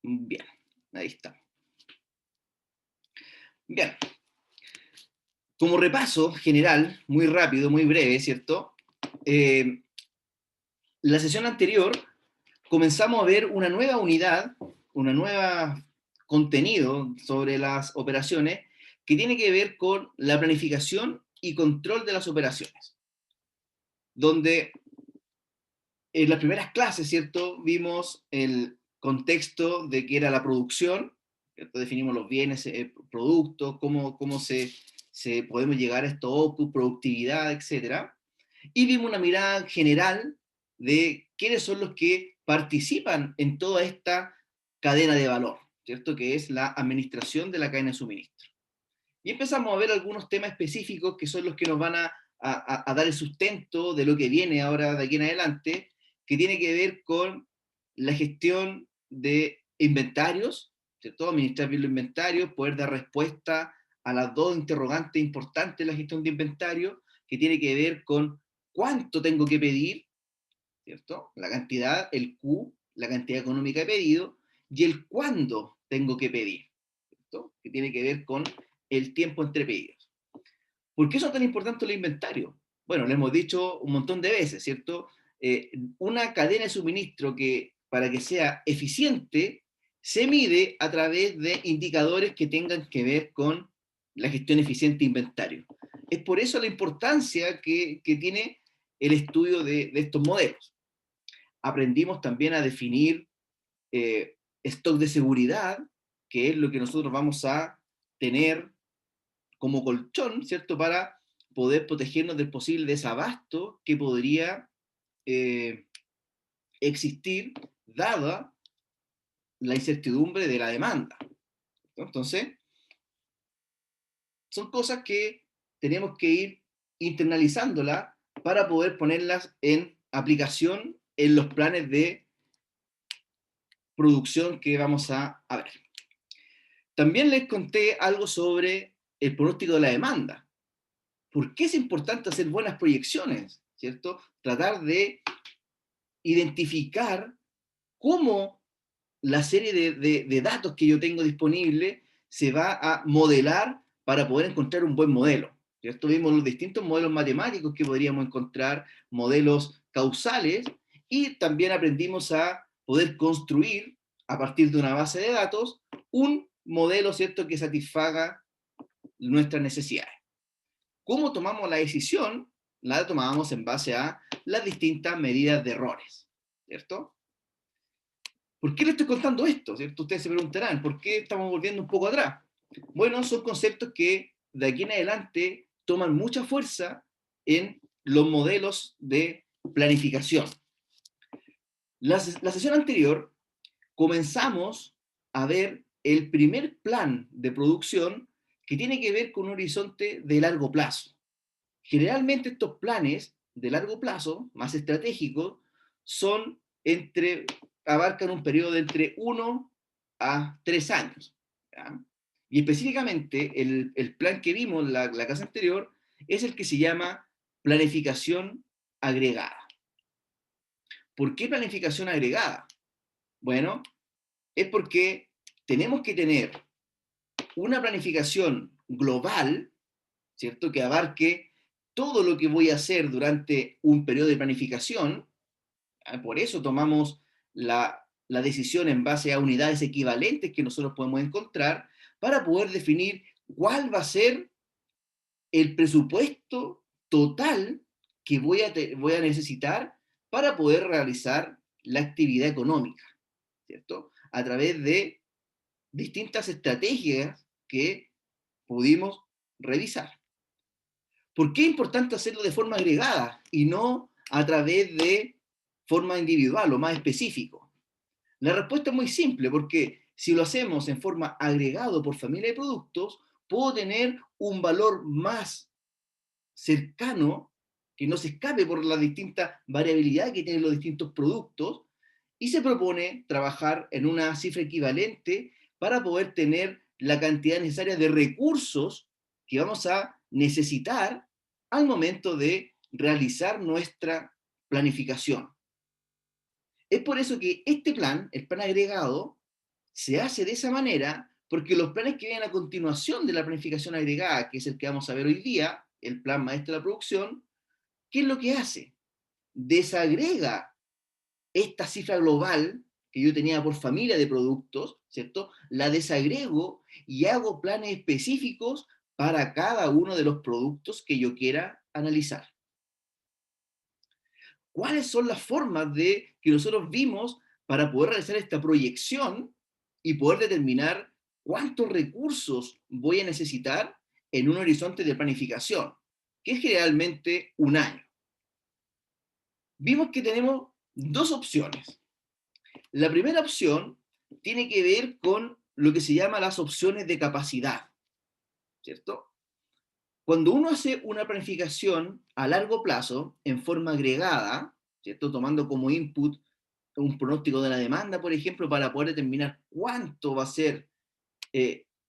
Bien, ahí está. Bien, como repaso general, muy rápido, muy breve, ¿cierto? La sesión anterior comenzamos a ver una nueva unidad, una nueva contenido sobre las operaciones que tiene que ver con la planificación y control de las operaciones, donde en las primeras clases, ¿cierto? Vimos el contexto de qué era la producción, ¿cierto? Definimos los bienes, productos, cómo se podemos llegar a estos output, productividad, etcétera. Y vimos una mirada general de quiénes son los que participan en toda esta cadena de valor, ¿cierto? Que es la administración de la cadena de suministro. Y empezamos a ver algunos temas específicos que son los que nos van a dar el sustento de lo que viene ahora de aquí en adelante, que tiene que ver con la gestión de inventarios, ¿cierto? Administrar bien los inventarios, poder dar respuesta a las dos interrogantes importantes de la gestión de inventario, que tiene que ver con cuánto tengo que pedir, ¿cierto? La cantidad, el Q, la cantidad económica de pedido, y el cuándo tengo que pedir, ¿cierto? Que tiene que ver con el tiempo entre pedidos. ¿Por qué son tan importantes los inventarios? Bueno, lo hemos dicho un montón de veces, ¿cierto? Una cadena de suministro que para que sea eficiente se mide a través de indicadores que tengan que ver con la gestión eficiente de inventario. Es por eso la importancia que tiene el estudio de estos modelos. Aprendimos también a definir stock de seguridad, que es lo que nosotros vamos a tener como colchón, ¿cierto? Para poder protegernos del posible desabasto que podría eh, existir dada la incertidumbre de la demanda, ¿no? Entonces, son cosas que tenemos que ir internalizándolas para poder ponerlas en aplicación en los planes de producción que vamos a ver. También les conté algo sobre el pronóstico de la demanda. ¿Por qué es importante hacer buenas proyecciones? ¿Cierto? Tratar de identificar cómo la serie de datos que yo tengo disponible se va a modelar para poder encontrar un buen modelo. ¿Cierto? Vimos los distintos modelos matemáticos que podríamos encontrar, modelos causales, y también aprendimos a poder construir, a partir de una base de datos, un modelo, ¿cierto?, que satisfaga nuestras necesidades. ¿Cómo tomamos la decisión? La tomábamos en base a las distintas medidas de errores, ¿cierto? ¿Por qué le estoy contando esto? ¿Cierto? Ustedes se preguntarán, ¿por qué estamos volviendo un poco atrás? Bueno, son conceptos que de aquí en adelante toman mucha fuerza en los modelos de planificación. La sesión anterior comenzamos a ver el primer plan de producción que tiene que ver con un horizonte de largo plazo. Generalmente estos planes de largo plazo, más estratégicos, son abarcan un periodo de entre 1 a 3 años. ¿Ya? Y específicamente el plan que vimos en la clase anterior es el que se llama planificación agregada. ¿Por qué planificación agregada? Bueno, es porque tenemos que tener una planificación global, ¿cierto? Que abarque todo lo que voy a hacer durante un periodo de planificación. Por eso tomamos la decisión en base a unidades equivalentes que nosotros podemos encontrar para poder definir cuál va a ser el presupuesto total que voy a necesitar para poder realizar la actividad económica, ¿cierto? A través de distintas estrategias que pudimos revisar. ¿Por qué es importante hacerlo de forma agregada y no a través de forma individual o más específico? La respuesta es muy simple, porque si lo hacemos en forma agregado por familia de productos, puedo tener un valor más cercano, que no se escape por la distinta variabilidad que tienen los distintos productos, y se propone trabajar en una cifra equivalente para poder tener la cantidad necesaria de recursos que vamos a necesitar al momento de realizar nuestra planificación. Es por eso que este plan, el plan agregado, Se hace de esa manera porque los planes que vienen a continuación de la planificación agregada, que es el que vamos a ver hoy día, el plan maestro de la producción, ¿qué es lo que hace? Desagrega esta cifra global que yo tenía por familia de productos, ¿cierto? La desagrego y hago planes específicos para cada uno de los productos que yo quiera analizar. ¿Cuáles son las formas de que nosotros vimos para poder realizar esta proyección y poder determinar cuántos recursos voy a necesitar en un horizonte de planificación, que es generalmente un año? Vimos que tenemos dos opciones. La primera opción tiene que ver con lo que se llama las opciones de capacidad, ¿cierto? Cuando uno hace una planificación a largo plazo en forma agregada, ¿cierto? Tomando como input un pronóstico de la demanda, por ejemplo, para poder determinar cuánto va a ser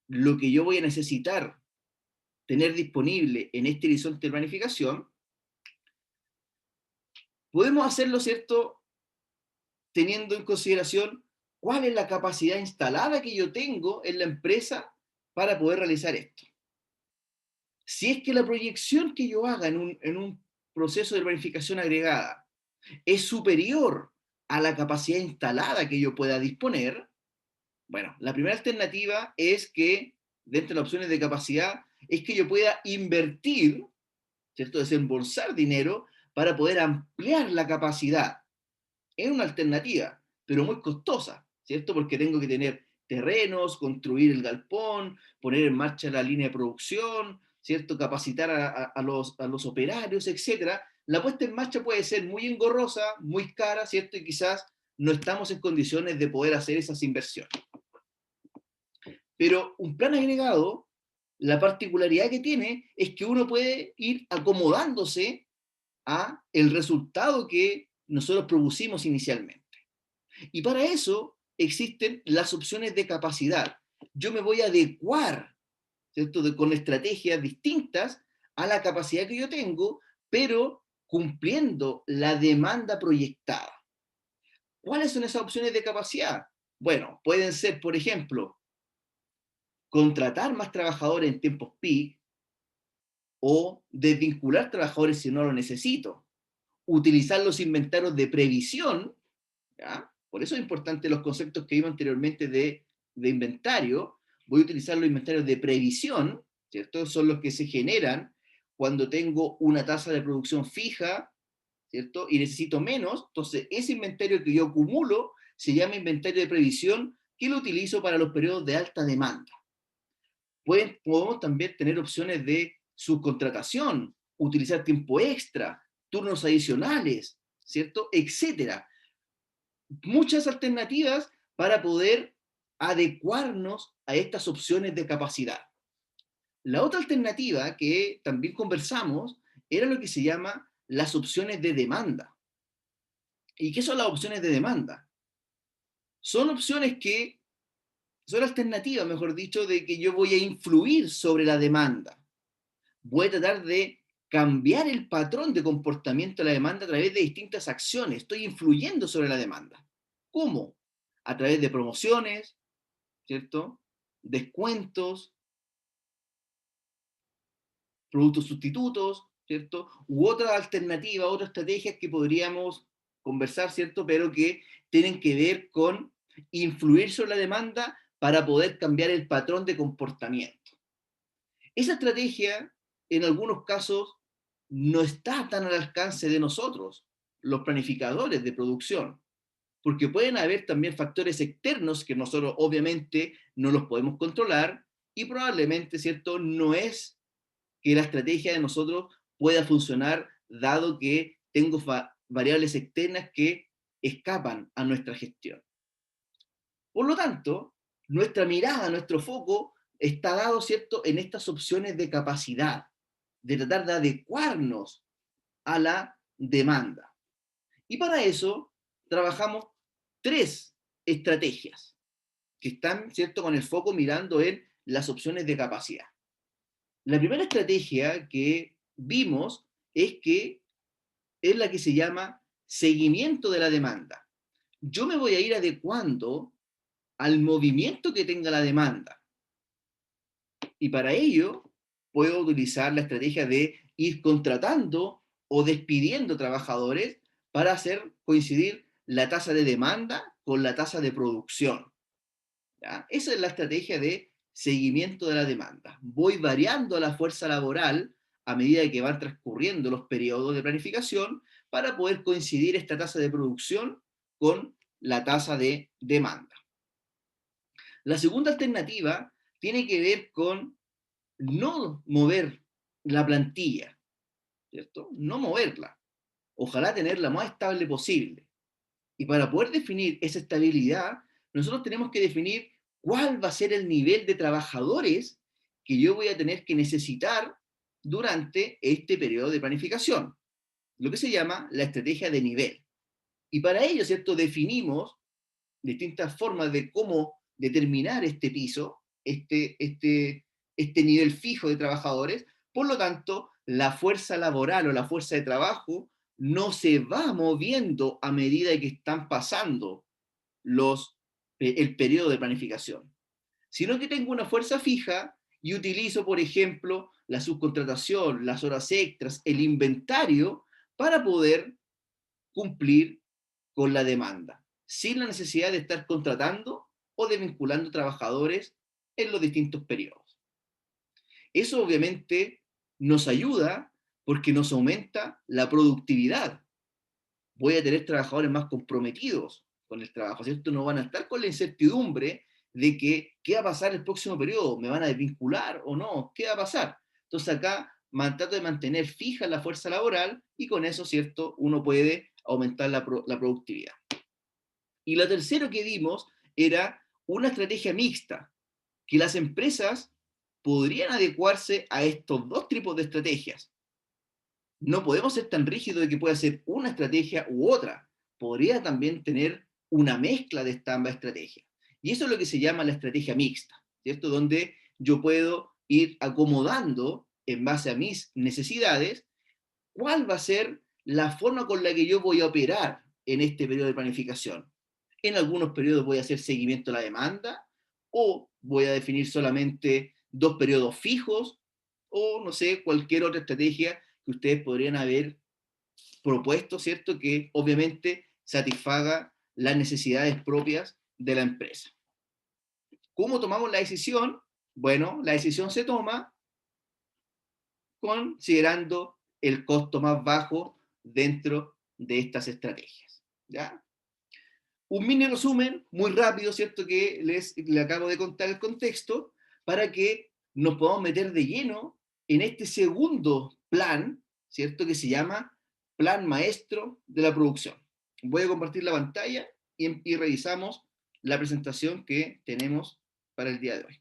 lo que yo voy a necesitar tener disponible en este horizonte de planificación, podemos hacerlo, ¿cierto?, teniendo en consideración cuál es la capacidad instalada que yo tengo en la empresa para poder realizar esto. Si es que la proyección que yo haga en un proceso de planificación agregada es superior a la capacidad instalada que yo pueda disponer, bueno, la primera alternativa es que, dentro de las opciones de capacidad, es que yo pueda invertir, ¿cierto? Desembolsar dinero para poder ampliar la capacidad. Es una alternativa, pero muy costosa, ¿cierto? Porque tengo que tener terrenos, construir el galpón, poner en marcha la línea de producción, ¿cierto? Capacitar a los operarios, etcétera. La puesta en marcha puede ser muy engorrosa, muy cara, ¿cierto? Y quizás no estamos en condiciones de poder hacer esas inversiones. Pero un plan agregado, la particularidad que tiene es que uno puede ir acomodándose a el resultado que nosotros propusimos inicialmente. Y para eso existen las opciones de capacidad. Yo me voy a adecuar, ¿cierto?, con estrategias distintas a la capacidad que yo tengo, pero cumpliendo la demanda proyectada. ¿Cuáles son esas opciones de capacidad? Bueno, pueden ser, por ejemplo, contratar más trabajadores en tiempos peak o desvincular trabajadores si no lo necesito, utilizar los inventarios de previsión, ¿ya? Por eso es importante los conceptos que vimos anteriormente de inventario. Voy a utilizar los inventarios de previsión, ¿cierto? Son los que se generan cuando tengo una tasa de producción fija, ¿cierto? Y necesito menos, entonces ese inventario que yo acumulo se llama inventario de previsión, que lo utilizo para los periodos de alta demanda. Podemos también tener opciones de subcontratación, utilizar tiempo extra, turnos adicionales, ¿cierto? Etcétera. Muchas alternativas para poder adecuarnos a estas opciones de capacidad. La otra alternativa que también conversamos era lo que se llama las opciones de demanda. ¿Y qué son las opciones de demanda? Son opciones que son alternativas, mejor dicho, de que yo voy a influir sobre la demanda. Voy a tratar de cambiar el patrón de comportamiento de la demanda a través de distintas acciones. Estoy influyendo sobre la demanda. ¿Cómo? A través de promociones, ¿cierto? Descuentos, productos sustitutos, ¿cierto? U otra alternativa, otras estrategias que podríamos conversar, ¿cierto? Pero que tienen que ver con influir sobre la demanda para poder cambiar el patrón de comportamiento. Esa estrategia, en algunos casos, no está tan al alcance de nosotros, los planificadores de producción, porque pueden haber también factores externos que nosotros obviamente no los podemos controlar y probablemente, ¿cierto?, no es que la estrategia de nosotros pueda funcionar dado que tengo variables externas que escapan a nuestra gestión. Por lo tanto, nuestra mirada, nuestro foco está dado, ¿cierto?, en estas opciones de capacidad, de tratar de adecuarnos a la demanda. Y para eso trabajamos tres estrategias que están, ¿cierto?, con el foco mirando en las opciones de capacidad. La primera estrategia que vimos es que es la que se llama seguimiento de la demanda. Yo me voy a ir adecuando al movimiento que tenga la demanda. Y para ello puedo utilizar la estrategia de ir contratando o despidiendo trabajadores para hacer coincidir la tasa de demanda con la tasa de producción. ¿Ya? Esa es la estrategia de seguimiento de la demanda. Voy variando la fuerza laboral a medida que van transcurriendo los periodos de planificación para poder coincidir esta tasa de producción con la tasa de demanda. La segunda alternativa tiene que ver con no mover la plantilla, ¿cierto? No moverla. Ojalá tenerla más estable posible. Y para poder definir esa estabilidad, nosotros tenemos que definir cuál va a ser el nivel de trabajadores que yo voy a tener que necesitar durante este periodo de planificación, lo que se llama la estrategia de nivel. Y para ello, ¿cierto? Definimos distintas formas de cómo determinar este piso, este nivel fijo de trabajadores. Por lo tanto, la fuerza laboral o la fuerza de trabajo no se va moviendo a medida que están pasando el periodo de planificación, sino que tengo una fuerza fija y utilizo, por ejemplo, la subcontratación, las horas extras, el inventario, para poder cumplir con la demanda, sin la necesidad de estar contratando o de vinculando trabajadores en los distintos periodos. Eso obviamente nos ayuda porque nos aumenta la productividad. Voy a tener trabajadores más comprometidos con el trabajo, ¿cierto? No van a estar con la incertidumbre de que, ¿qué va a pasar el próximo periodo? ¿Me van a desvincular o no? ¿Qué va a pasar? Entonces acá trato de mantener fija la fuerza laboral y con eso, ¿cierto? Uno puede aumentar la productividad. Y lo tercero que vimos era una estrategia mixta, que las empresas podrían adecuarse a estos dos tipos de estrategias. No podemos ser tan rígidos de que pueda ser una estrategia u otra. Podría también tener una mezcla de estas ambas estrategias. Y eso es lo que se llama la estrategia mixta, ¿cierto? Donde yo puedo ir acomodando en base a mis necesidades cuál va a ser la forma con la que yo voy a operar en este periodo de planificación. En algunos periodos voy a hacer seguimiento a la demanda o voy a definir solamente dos periodos fijos o no sé, cualquier otra estrategia que ustedes podrían haber propuesto, ¿cierto? Que obviamente satisfaga las necesidades propias de la empresa. ¿Cómo tomamos la decisión? Bueno, la decisión se toma considerando el costo más bajo dentro de estas estrategias. ¿Ya? Un mini resumen, muy rápido, ¿cierto? Que le acabo de contar el contexto para que nos podamos meter de lleno en este segundo plan, ¿cierto? Que se llama Plan Maestro de la Producción. Voy a compartir la pantalla y revisamos la presentación que tenemos para el día de hoy.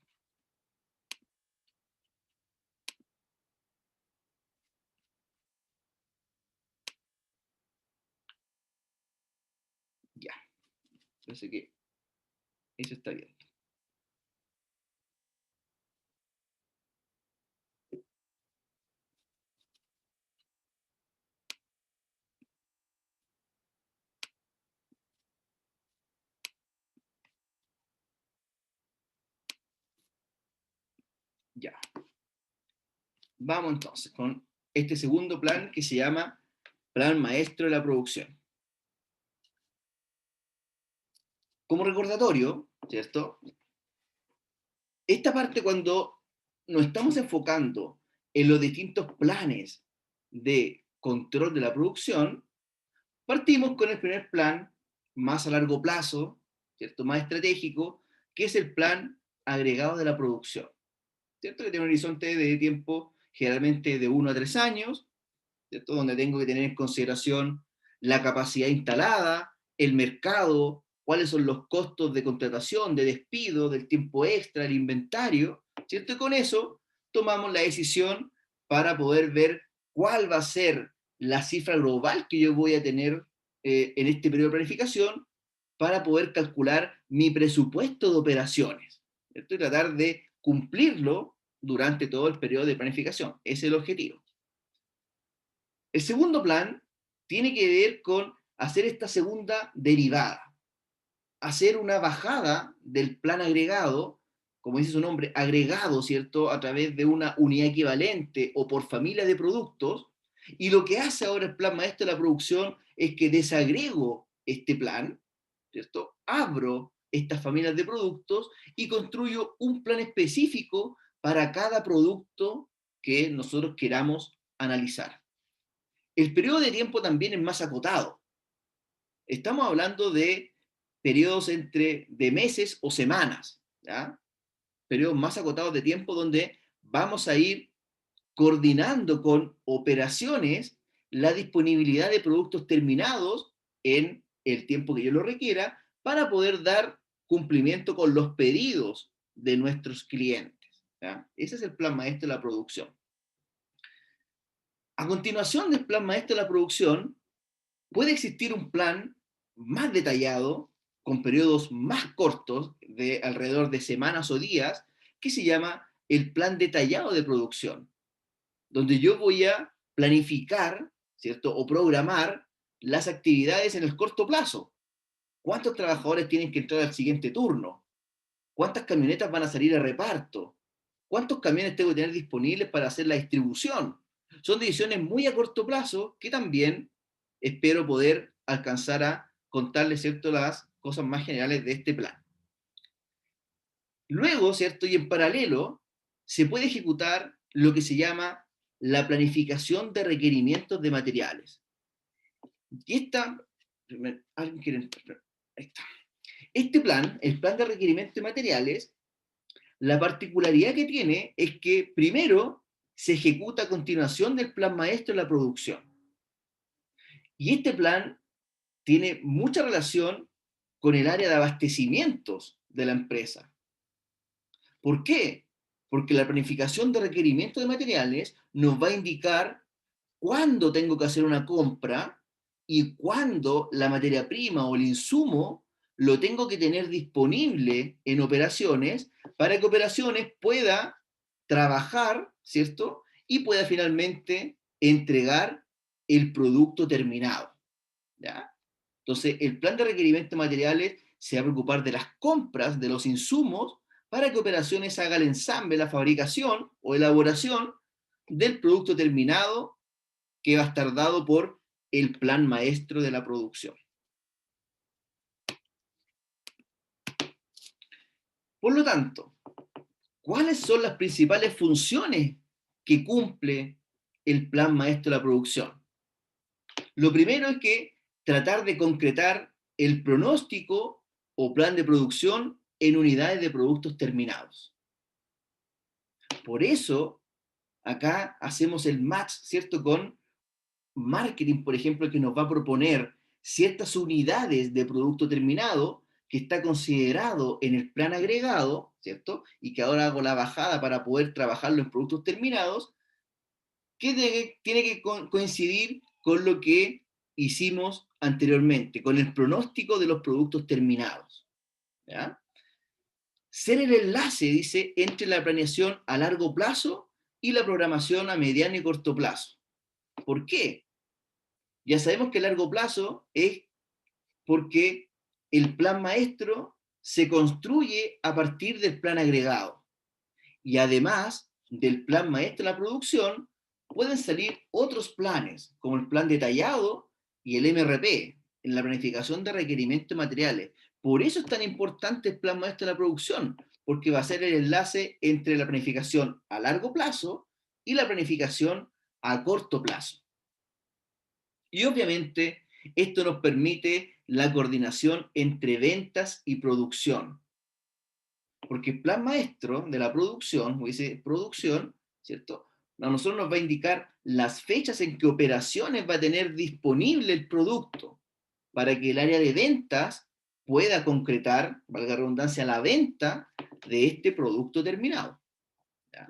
Ya, parece que eso está bien. Ya. Vamos entonces con este segundo plan que se llama Plan Maestro de la Producción. Como recordatorio, ¿cierto? Esta parte cuando nos estamos enfocando en los distintos planes de control de la producción, partimos con el primer plan más a largo plazo, ¿cierto? Más estratégico, que es el plan agregado de la producción, ¿cierto? Que tiene un horizonte de tiempo generalmente de 1 a 3 años, ¿cierto? Donde tengo que tener en consideración la capacidad instalada, el mercado, cuáles son los costos de contratación, de despido, del tiempo extra, el inventario, ¿cierto? Y con eso tomamos la decisión para poder ver cuál va a ser la cifra global que yo voy a tener en este periodo de planificación para poder calcular mi presupuesto de operaciones, ¿cierto? Y tratar de cumplirlo durante todo el periodo de planificación. Ese es el objetivo. El segundo plan tiene que ver con hacer esta segunda derivada. hacer una bajada del plan agregado, como dice su nombre, agregado, ¿cierto?, a través de una unidad equivalente o por familia de productos, y lo que hace ahora el plan maestro de la producción es que desagrego este plan, ¿cierto? Abro estas familias de productos y construyo un plan específico para cada producto que nosotros queramos analizar. El periodo de tiempo también es más acotado. Estamos hablando de periodos de meses o semanas, ¿ya? Periodos más acotados de tiempo donde vamos a ir coordinando con operaciones la disponibilidad de productos terminados en el tiempo que yo lo requiera para poder dar cumplimiento con los pedidos de nuestros clientes, ¿ya? Ese es el plan maestro de la producción. A continuación del plan maestro de la producción, puede existir un plan más detallado, con periodos más cortos, de alrededor de semanas o días, que se llama el plan detallado de producción, donde yo voy a planificar, ¿cierto? O programar las actividades en el corto plazo. ¿Cuántos trabajadores tienen que entrar al siguiente turno? ¿Cuántas camionetas van a salir a reparto? ¿Cuántos camiones tengo que tener disponibles para hacer la distribución? Son decisiones muy a corto plazo que también espero poder alcanzar a contarles, ¿cierto?, las cosas más generales de este plan. Luego, ¿cierto? Y en paralelo, se puede ejecutar lo que se llama la planificación de requerimientos de materiales. Y alguien quiere entrar, ahí está. Este plan, el plan de requerimientos de materiales, la particularidad que tiene es que primero se ejecuta a continuación del plan maestro de la producción. Y este plan tiene mucha relación con el área de abastecimientos de la empresa. ¿Por qué? Porque la planificación de requerimientos de materiales nos va a indicar cuándo tengo que hacer una compra y cuándo la materia prima o el insumo lo tengo que tener disponible en operaciones para que operaciones pueda trabajar, ¿cierto? Y pueda finalmente entregar el producto terminado, ¿ya? Entonces, el plan de requerimientos de materiales se va a preocupar de las compras de los insumos para que operaciones haga el ensamble, la fabricación o elaboración del producto terminado que va a estar dado por el plan maestro de la producción. Por lo tanto, ¿cuáles son las principales funciones que cumple el plan maestro de la producción? Lo primero es que tratar de concretar el pronóstico o plan de producción en unidades de productos terminados. Por eso, acá hacemos el match, ¿cierto?, con marketing, por ejemplo, que nos va a proponer ciertas unidades de producto terminado que está considerado en el plan agregado, ¿cierto? Y que ahora hago la bajada para poder trabajarlo en productos terminados, que tiene que coincidir con lo que hicimos anteriormente, con el pronóstico de los productos terminados, ¿ya? Ser el enlace, dice, entre la planeación a largo plazo y la programación a mediano y corto plazo. ¿Por qué? Ya sabemos que a largo plazo es porque el plan maestro se construye a partir del plan agregado. Y además del plan maestro de la producción, pueden salir otros planes, como el plan detallado y el MRP, en la planificación de requerimientos de materiales. Por eso es tan importante el plan maestro de la producción, porque va a ser el enlace entre la planificación a largo plazo y la planificación a corto plazo. Y obviamente esto nos permite la coordinación entre ventas y producción. Porque el plan maestro de la producción, o dice producción, ¿cierto? A nosotros nos va a indicar las fechas en que operaciones va a tener disponible el producto para que el área de ventas pueda concretar, valga la redundancia, la venta de este producto terminado, ¿ya?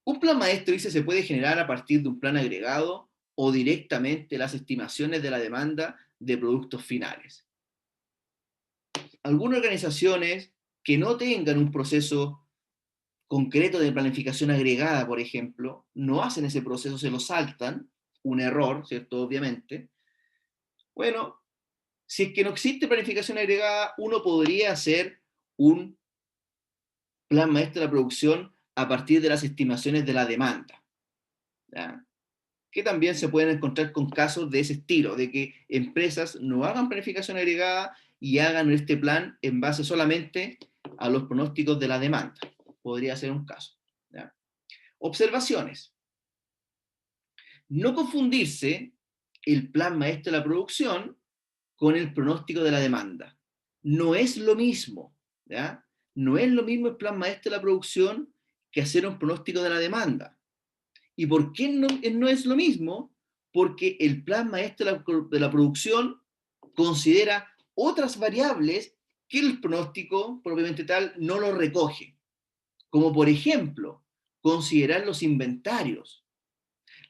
Un plan maestro, dice, se puede generar a partir de un plan agregado o directamente las estimaciones de la demanda de productos finales. Algunas organizaciones que no tengan un proceso concreto de planificación agregada, por ejemplo, no hacen ese proceso, se lo saltan, un error, ¿cierto? Obviamente. Bueno, Si es que no existe planificación agregada, uno podría hacer un plan maestro de la producción a partir de las estimaciones de la demanda, ¿ya? Que también se pueden encontrar con casos de ese estilo, de que empresas no hagan planificación agregada y hagan este plan en base solamente a los pronósticos de la demanda. Podría ser un caso, ¿ya? Observaciones. No confundirse el plan maestro de la producción con el pronóstico de la demanda. No es lo mismo, ¿ya? No es lo mismo el plan maestro de la producción que hacer un pronóstico de la demanda. ¿Y por qué no es lo mismo? Porque el plan maestro de la producción considera otras variables que el pronóstico propiamente tal no lo recoge. Como por ejemplo, considerar los inventarios,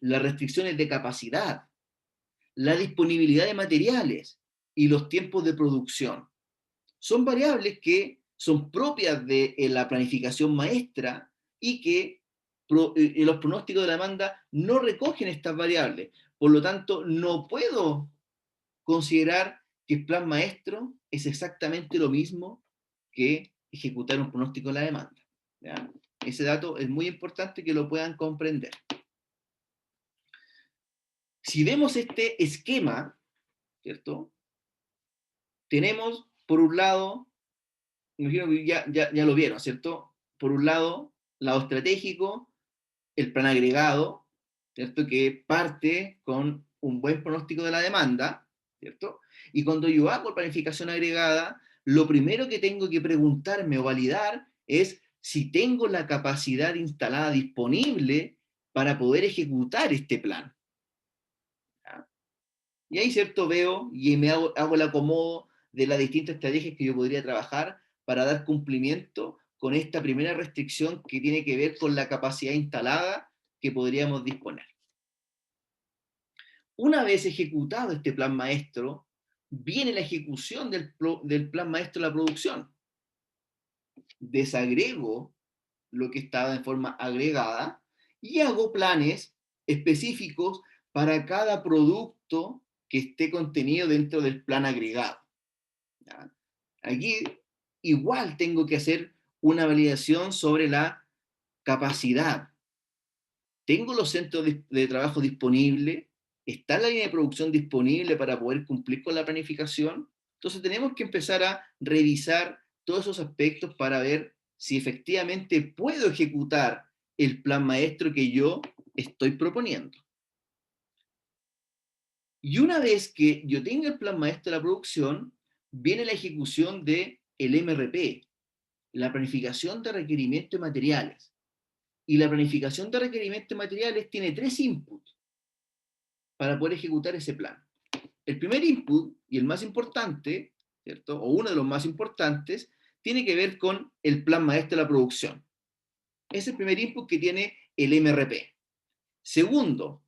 las restricciones de capacidad, la disponibilidad de materiales y los tiempos de producción. Son variables que son propias de la planificación maestra y que los pronósticos de la demanda no recogen estas variables. Por lo tanto, no puedo considerar que el plan maestro es exactamente lo mismo que ejecutar un pronóstico de la demanda, ¿ya? Ese dato es muy importante que lo puedan comprender. Si vemos este esquema, ¿cierto? Tenemos, por un lado, imagino que ya lo vieron, ¿cierto? Por un lado estratégico, el plan agregado, ¿cierto? Que parte con un buen pronóstico de la demanda, ¿cierto? Y cuando yo hago planificación agregada, lo primero que tengo que preguntarme o validar es si tengo la capacidad instalada disponible para poder ejecutar este plan, ¿ya? Y ahí, ¿cierto? Veo y hago el acomodo de las distintas estrategias que yo podría trabajar para dar cumplimiento con esta primera restricción que tiene que ver con la capacidad instalada que podríamos disponer. Una vez ejecutado este plan maestro, viene la ejecución del plan maestro de la producción. Desagrego lo que estaba en forma agregada y hago planes específicos para cada producto que esté contenido dentro del plan agregado, ¿ya? Aquí igual tengo que hacer una validación sobre la capacidad. ¿Tengo los centros de trabajo disponibles? ¿Está la línea de producción disponible para poder cumplir con la planificación? Entonces tenemos que empezar a revisar todos esos aspectos para ver si efectivamente puedo ejecutar el plan maestro que yo estoy proponiendo. Y una vez que yo tenga el plan maestro de la producción, viene la ejecución del MRP, la planificación de requerimientos de materiales. Y la planificación de requerimientos de materiales tiene 3 inputs para poder ejecutar ese plan. El primer input, y el más importante, ¿cierto? O uno de los más importantes, tiene que ver con el plan maestro de la producción. Es el primer input que tiene el MRP. Segundo,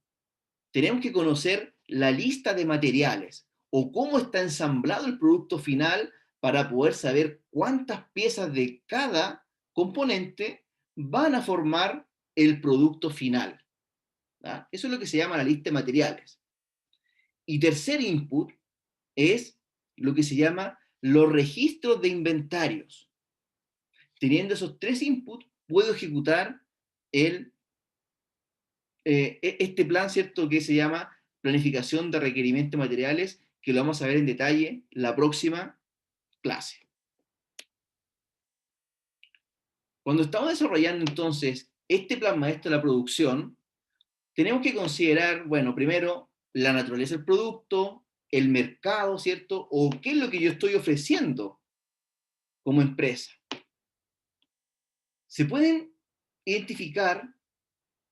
tenemos que conocer la lista de materiales o cómo está ensamblado el producto final para poder saber cuántas piezas de cada componente van a formar el producto final, ¿ya? Eso es lo que se llama la lista de materiales. Y tercer input es lo que se llama los registros de inventarios. Teniendo esos 3 inputs, puedo ejecutar este plan, ¿cierto? Que se llama planificación de requerimientos materiales, que lo vamos a ver en detalle la próxima clase. Cuando estamos desarrollando entonces este plan maestro de la producción, tenemos que considerar, bueno, primero la naturaleza del producto, el mercado, ¿cierto? O qué es lo que yo estoy ofreciendo como empresa. Se pueden identificar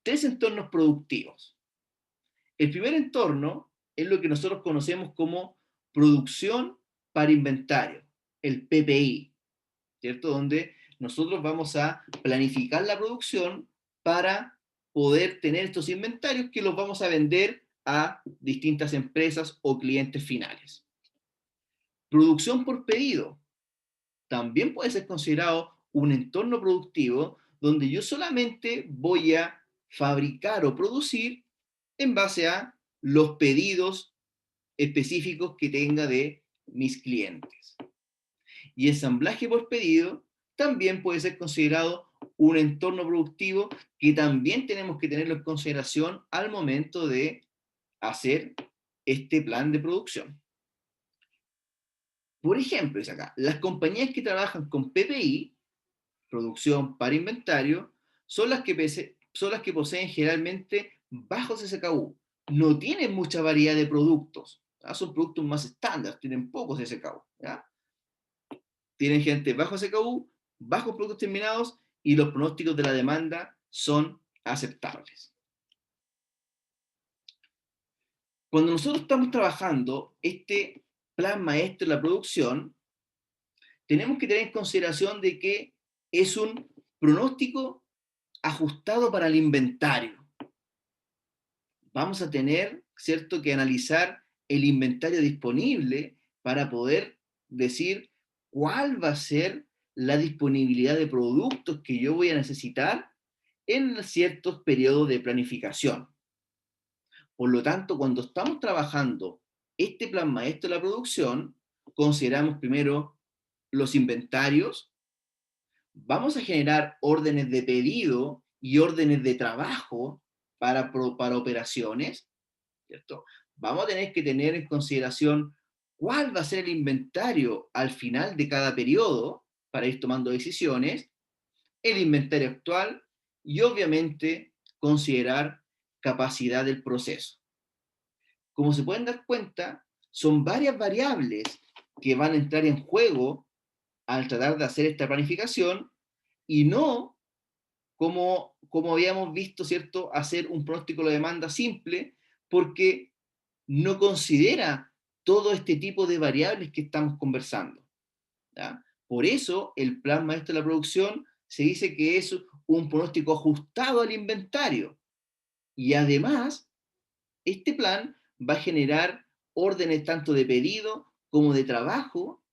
3 entornos productivos. El primer entorno es lo que nosotros conocemos como producción para inventario, el PPI, ¿cierto? Donde nosotros vamos a planificar la producción para poder tener estos inventarios que los vamos a vender a distintas empresas o clientes finales. Producción por pedido también puede ser considerado un entorno productivo donde yo solamente voy a fabricar o producir en base a los pedidos específicos que tenga de mis clientes. Y ensamblaje por pedido también puede ser considerado un entorno productivo que también tenemos que tenerlo en consideración al momento de hacer este plan de producción. Por ejemplo, dice acá, las compañías que trabajan con PPI, producción para inventario, son las que poseen generalmente bajos SKU. No tienen mucha variedad de productos. ¿Ya? Son productos más estándar, tienen pocos SKU. ¿Ya? Tienen gente bajo SKU, bajos productos terminados y los pronósticos de la demanda son aceptables. Cuando nosotros estamos trabajando este plan maestro de la producción, tenemos que tener en consideración de que es un pronóstico ajustado para el inventario. Vamos a tener, ¿cierto?, que analizar el inventario disponible para poder decir cuál va a ser la disponibilidad de productos que yo voy a necesitar en ciertos periodos de planificación. Por lo tanto, cuando estamos trabajando este plan maestro de la producción, consideramos primero los inventarios, vamos a generar órdenes de pedido y órdenes de trabajo para operaciones, ¿cierto? Vamos a tener que tener en consideración cuál va a ser el inventario al final de cada periodo para ir tomando decisiones, el inventario actual y obviamente considerar capacidad del proceso. Como se pueden dar cuenta, son varias variables que van a entrar en juego al tratar de hacer esta planificación y no como habíamos visto, ¿cierto?, hacer un pronóstico de la demanda simple, porque no considera todo este tipo de variables que estamos conversando. ¿Ya? Por eso, el plan maestro de la producción se dice que es un pronóstico ajustado al inventario. Y además, este plan va a generar órdenes tanto de pedido como de trabajo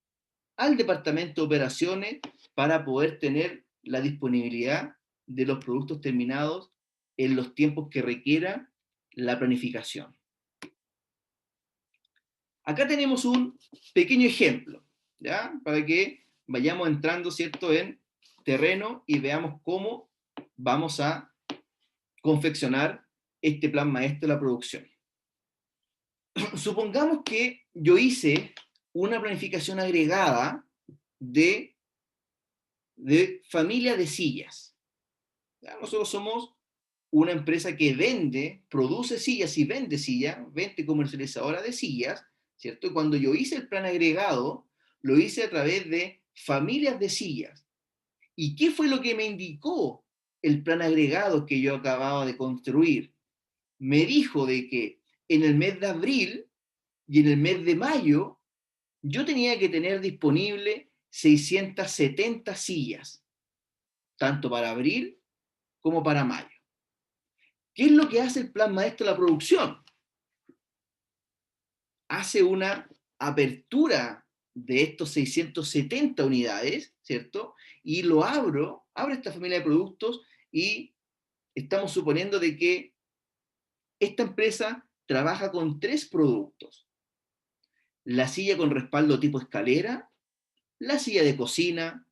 al departamento de operaciones para poder tener la disponibilidad de los productos terminados en los tiempos que requiera la planificación. Acá tenemos un pequeño ejemplo, ¿ya? Para que vayamos entrando, ¿cierto?, en terreno y veamos cómo vamos a confeccionar este plan maestro de la producción. Supongamos que yo hice una planificación agregada de familia de sillas. ¿Ya? Nosotros somos una empresa que produce sillas y vende sillas, vende comercializadora de sillas, ¿cierto? Y cuando yo hice el plan agregado, lo hice a través de familias de sillas. ¿Y qué fue lo que me indicó el plan agregado que yo acababa de construir? Me dijo de que en el mes de abril y en el mes de mayo yo tenía que tener disponible 670 sillas, tanto para abril como para mayo. ¿Qué es lo que hace el plan maestro de la producción? Hace una apertura de estos 670 unidades, ¿cierto? Y abre esta familia de productos y estamos suponiendo de que esta empresa trabaja con 3 productos. La silla con respaldo tipo escalera, la silla de cocina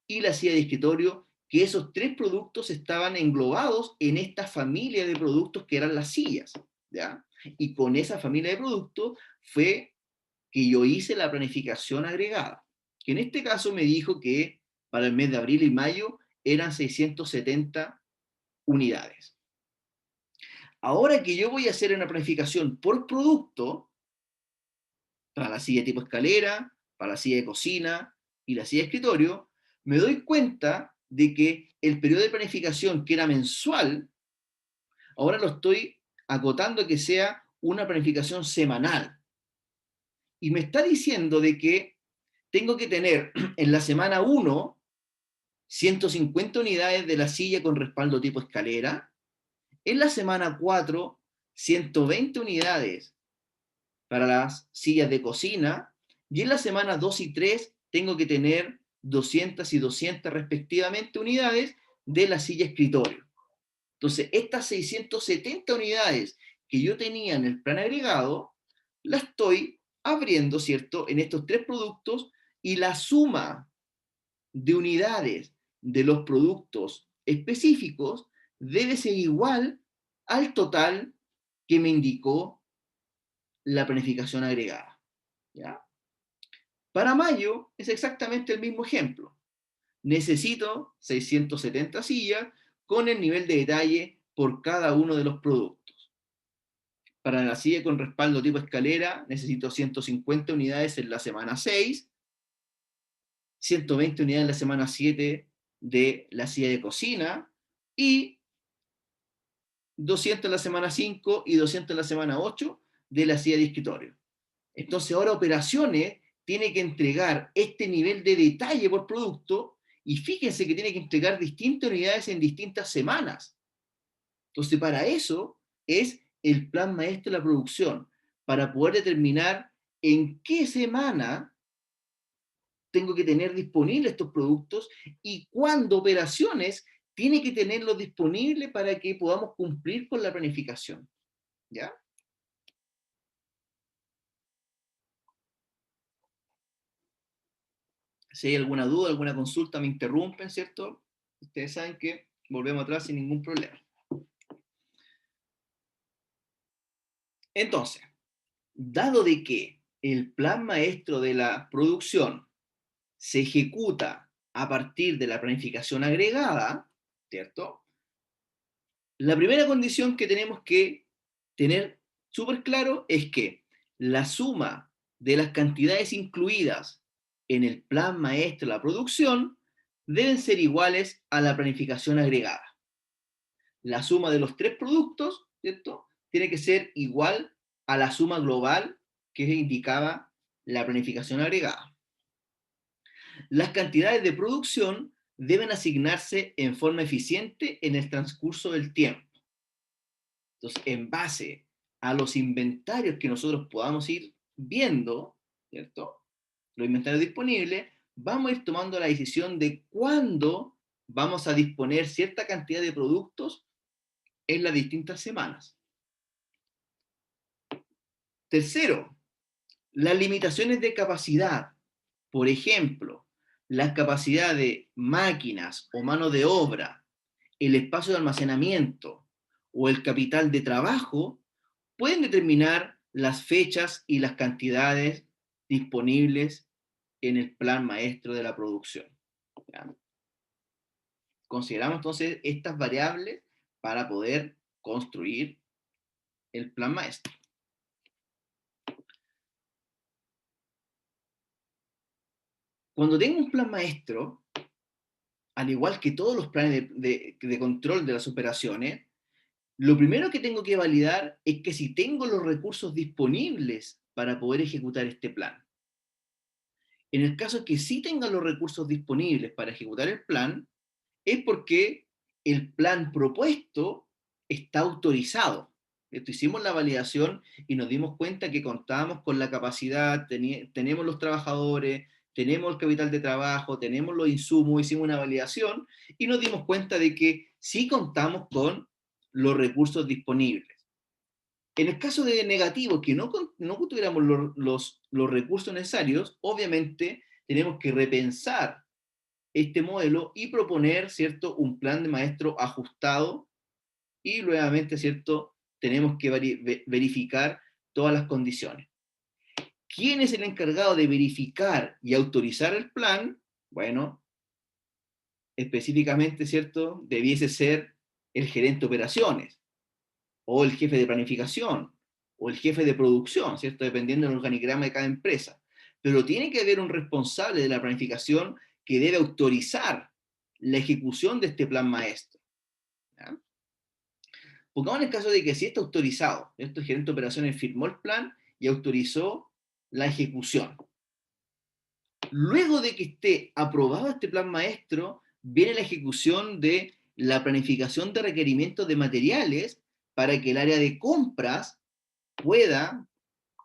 y la silla de escritorio, que esos 3 productos estaban englobados en esta familia de productos que eran las sillas, ¿ya? Y con esa familia de productos fue que yo hice la planificación agregada, que en este caso me dijo que para el mes de abril y mayo eran 670 unidades. Ahora que yo voy a hacer una planificación por producto, para la silla tipo escalera, para la silla de cocina y la silla de escritorio, me doy cuenta de que el periodo de planificación que era mensual, ahora lo estoy acotando a que sea una planificación semanal. Y me está diciendo de que tengo que tener en la semana 1 150 unidades de la silla con respaldo tipo escalera, en la semana 4 120 unidades para las sillas de cocina, y en la semana 2 y 3 tengo que tener 200 y 200 respectivamente unidades de la silla escritorio. Entonces, estas 670 unidades que yo tenía en el plan agregado, las estoy abriendo, ¿cierto?, en estos tres productos y la suma de unidades de los productos específicos debe ser igual al total que me indicó la planificación agregada. ¿Ya? Para mayo es exactamente el mismo ejemplo. Necesito 670 sillas con el nivel de detalle por cada uno de los productos. Para la silla con respaldo tipo escalera necesito 150 unidades en la semana 6, 120 unidades en la semana 7 de la silla de cocina y 200 en la semana 5 y 200 en la semana 8 de la silla de escritorio. Entonces ahora operaciones tiene que entregar este nivel de detalle por producto y fíjense que tiene que entregar distintas unidades en distintas semanas. Entonces para eso es el plan maestro de la producción, para poder determinar en qué semana tengo que tener disponibles estos productos y cuándo operaciones tiene que tenerlos disponibles para que podamos cumplir con la planificación. ¿Ya? Si hay alguna duda, alguna consulta, me interrumpen, ¿cierto? Ustedes saben que volvemos atrás sin ningún problema. Entonces, dado de que el plan maestro de la producción se ejecuta a partir de la planificación agregada, ¿cierto? La primera condición que tenemos que tener súper claro es que la suma de las cantidades incluidas en el plan maestro de la producción deben ser iguales a la planificación agregada. La suma de los tres productos, ¿cierto?, tiene que ser igual a la suma global que indicaba la planificación agregada. Las cantidades de producción deben asignarse en forma eficiente en el transcurso del tiempo. Entonces, en base a los inventarios que nosotros podamos ir viendo, ¿cierto?, los inventarios disponibles, vamos a ir tomando la decisión de cuándo vamos a disponer cierta cantidad de productos en las distintas semanas. Tercero, las limitaciones de capacidad. Por ejemplo, las capacidades de máquinas o mano de obra, el espacio de almacenamiento o el capital de trabajo pueden determinar las fechas y las cantidades disponibles en el plan maestro de la producción. ¿Ya? Consideramos entonces estas variables para poder construir el plan maestro. Cuando tengo un plan maestro, al igual que todos los planes de control de las operaciones, lo primero que tengo que validar es que si tengo los recursos disponibles para poder ejecutar este plan. En el caso que sí tenga los recursos disponibles para ejecutar el plan, es porque el plan propuesto está autorizado. Esto, hicimos la validación y nos dimos cuenta que contábamos con la capacidad, tenemos los trabajadores, tenemos el capital de trabajo, tenemos los insumos, hicimos una validación y nos dimos cuenta de que sí contamos con los recursos disponibles. En el caso de negativo, que no tuviéramos los recursos necesarios, obviamente tenemos que repensar este modelo y proponer, ¿cierto?, un plan de maestro ajustado y nuevamente, ¿cierto?, tenemos que verificar todas las condiciones. ¿Quién es el encargado de verificar y autorizar el plan? Bueno, específicamente, ¿cierto?, debiese ser el gerente de operaciones, o el jefe de planificación, o el jefe de producción, ¿cierto?, dependiendo del organigrama de cada empresa. Pero tiene que haber un responsable de la planificación que debe autorizar la ejecución de este plan maestro. ¿Ya? Pongamos en el caso de que sí está autorizado, ¿cierto?, el gerente de operaciones firmó el plan y autorizó la ejecución. Luego de que esté aprobado este plan maestro, viene la ejecución de la planificación de requerimientos de materiales para que el área de compras pueda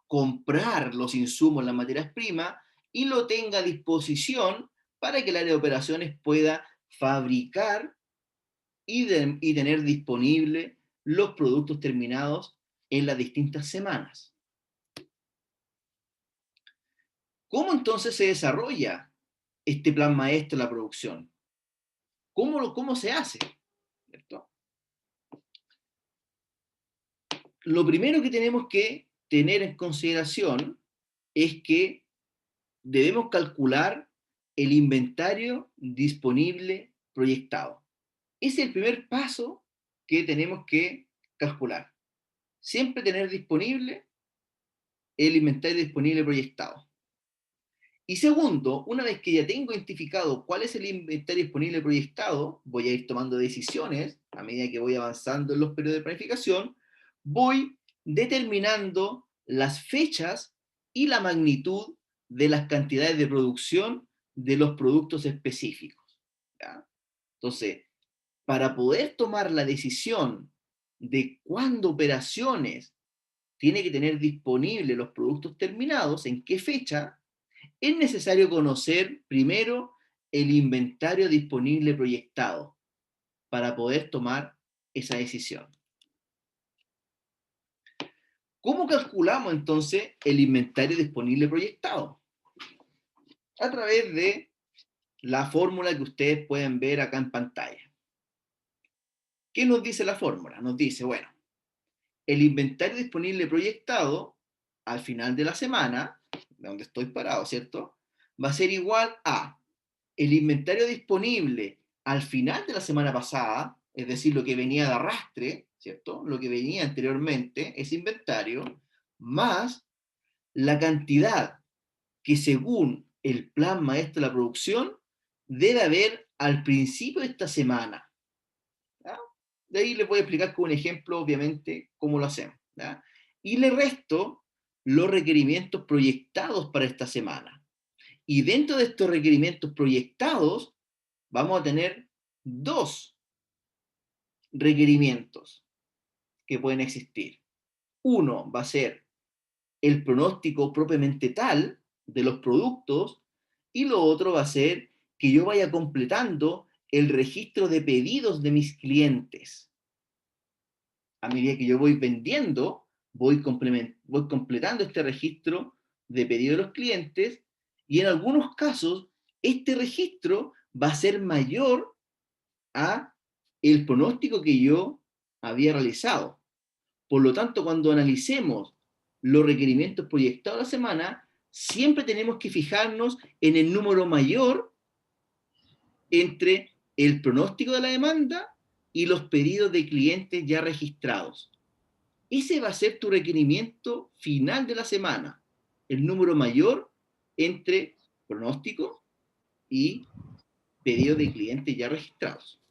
comprar los insumos, las materias primas, y lo tenga a disposición para que el área de operaciones pueda fabricar y tener disponible los productos terminados en las distintas semanas. ¿Cómo entonces se desarrolla este plan maestro de la producción? ¿Cómo se hace? ¿Cierto? Lo primero que tenemos que tener en consideración es que debemos calcular el inventario disponible proyectado. Ese es el primer paso que tenemos que calcular. Siempre tener disponible el inventario disponible proyectado. Y segundo, una vez que ya tengo identificado cuál es el inventario disponible proyectado, voy a ir tomando decisiones a medida que voy avanzando en los periodos de planificación, voy determinando las fechas y la magnitud de las cantidades de producción de los productos específicos. ¿Ya? Entonces, para poder tomar la decisión de cuándo operaciones tiene que tener disponibles los productos terminados, en qué fecha, es necesario conocer primero el inventario disponible proyectado para poder tomar esa decisión. ¿Cómo calculamos entonces el inventario disponible proyectado? A través de la fórmula que ustedes pueden ver acá en pantalla. ¿Qué nos dice la fórmula? Nos dice, bueno, el inventario disponible proyectado al final de la semana, de donde estoy parado, ¿cierto? Va a ser igual a el inventario disponible al final de la semana pasada, es decir, lo que venía de arrastre, ¿cierto? Lo que venía anteriormente, ese inventario, más la cantidad que según el plan maestro de la producción debe haber al principio de esta semana. ¿Ya? De ahí les voy a explicar con un ejemplo, obviamente, cómo lo hacemos. ¿Ya? Y le resto los requerimientos proyectados para esta semana. Y dentro de estos requerimientos proyectados, vamos a tener dos requerimientos que pueden existir. Uno va a ser el pronóstico propiamente tal de los productos y lo otro va a ser que yo vaya completando el registro de pedidos de mis clientes. A medida que yo voy vendiendo, voy completando este registro de pedidos de los clientes y en algunos casos este registro va a ser mayor a el pronóstico que yo había realizado. Por lo tanto, cuando analicemos los requerimientos proyectados a la semana, siempre tenemos que fijarnos en el número mayor entre el pronóstico de la demanda y los pedidos de clientes ya registrados. Ese va a ser tu requerimiento final de la semana, el número mayor entre pronóstico y pedidos de clientes ya registrados.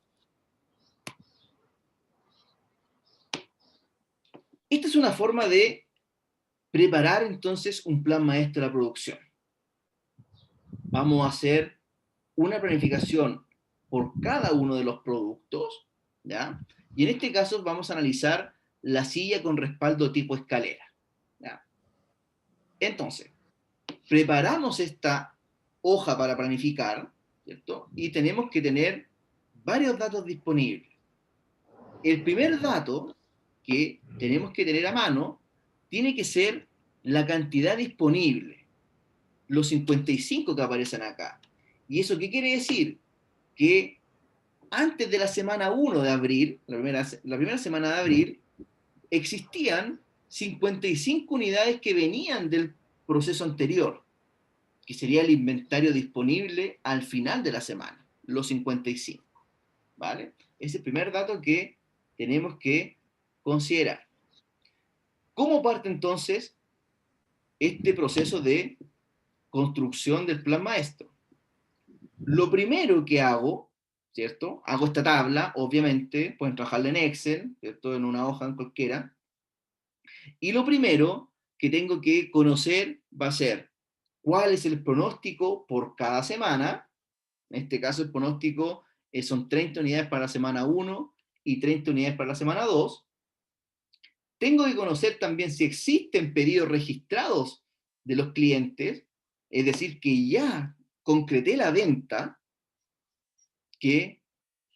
Esta es una forma de preparar entonces un plan maestro de la producción. Vamos a hacer una planificación por cada uno de los productos, ¿ya? Y en este caso vamos a analizar la silla con respaldo tipo escalera, ¿ya? Entonces, preparamos esta hoja para planificar, ¿cierto? Y tenemos que tener varios datos disponibles. El primer dato que tenemos que tener a mano tiene que ser la cantidad disponible, los 55 que aparecen acá. ¿Y eso qué quiere decir? Que antes de la semana 1 de abril, la primera semana de abril, existían 55 unidades que venían del proceso anterior, que sería el inventario disponible al final de la semana, los 55. ¿Vale? Es el primer dato que tenemos que considerar. ¿Cómo parte entonces este proceso de construcción del plan maestro? Lo primero que hago, ¿cierto? Hago esta tabla, obviamente, pueden trabajarla en Excel, ¿cierto? En una hoja en cualquiera. Y lo primero que tengo que conocer va a ser cuál es el pronóstico por cada semana. En este caso el pronóstico son 30 unidades para la semana 1 y 30 unidades para la semana 2. Tengo que conocer también si existen pedidos registrados de los clientes, es decir, que ya concreté la venta, que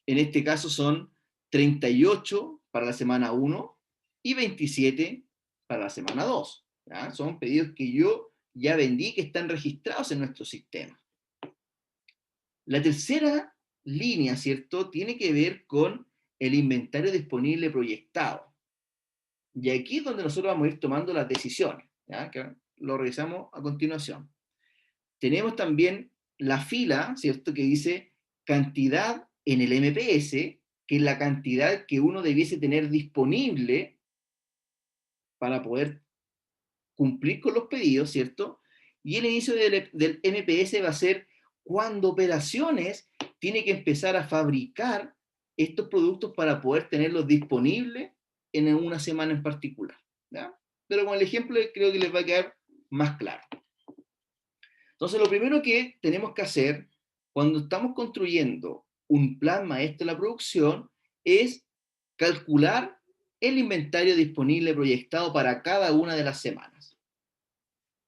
en este caso son 38 para la semana 1 y 27 para la semana 2. ¿Ya? Son pedidos que yo ya vendí, que están registrados en nuestro sistema. La tercera línea, ¿cierto?, tiene que ver con el inventario disponible proyectado. Y aquí es donde nosotros vamos a ir tomando las decisiones, ¿ya? Que lo revisamos a continuación. Tenemos también la fila, ¿cierto?, que dice cantidad en el MPS, que es la cantidad que uno debiese tener disponible para poder cumplir con los pedidos, ¿cierto? Y el inicio del MPS va a ser cuando operaciones tiene que empezar a fabricar estos productos para poder tenerlos disponibles en una semana en particular, ¿ya? Pero con el ejemplo creo que les va a quedar más claro. Entonces, lo primero que tenemos que hacer cuando estamos construyendo un plan maestro de la producción es calcular el inventario disponible proyectado para cada una de las semanas.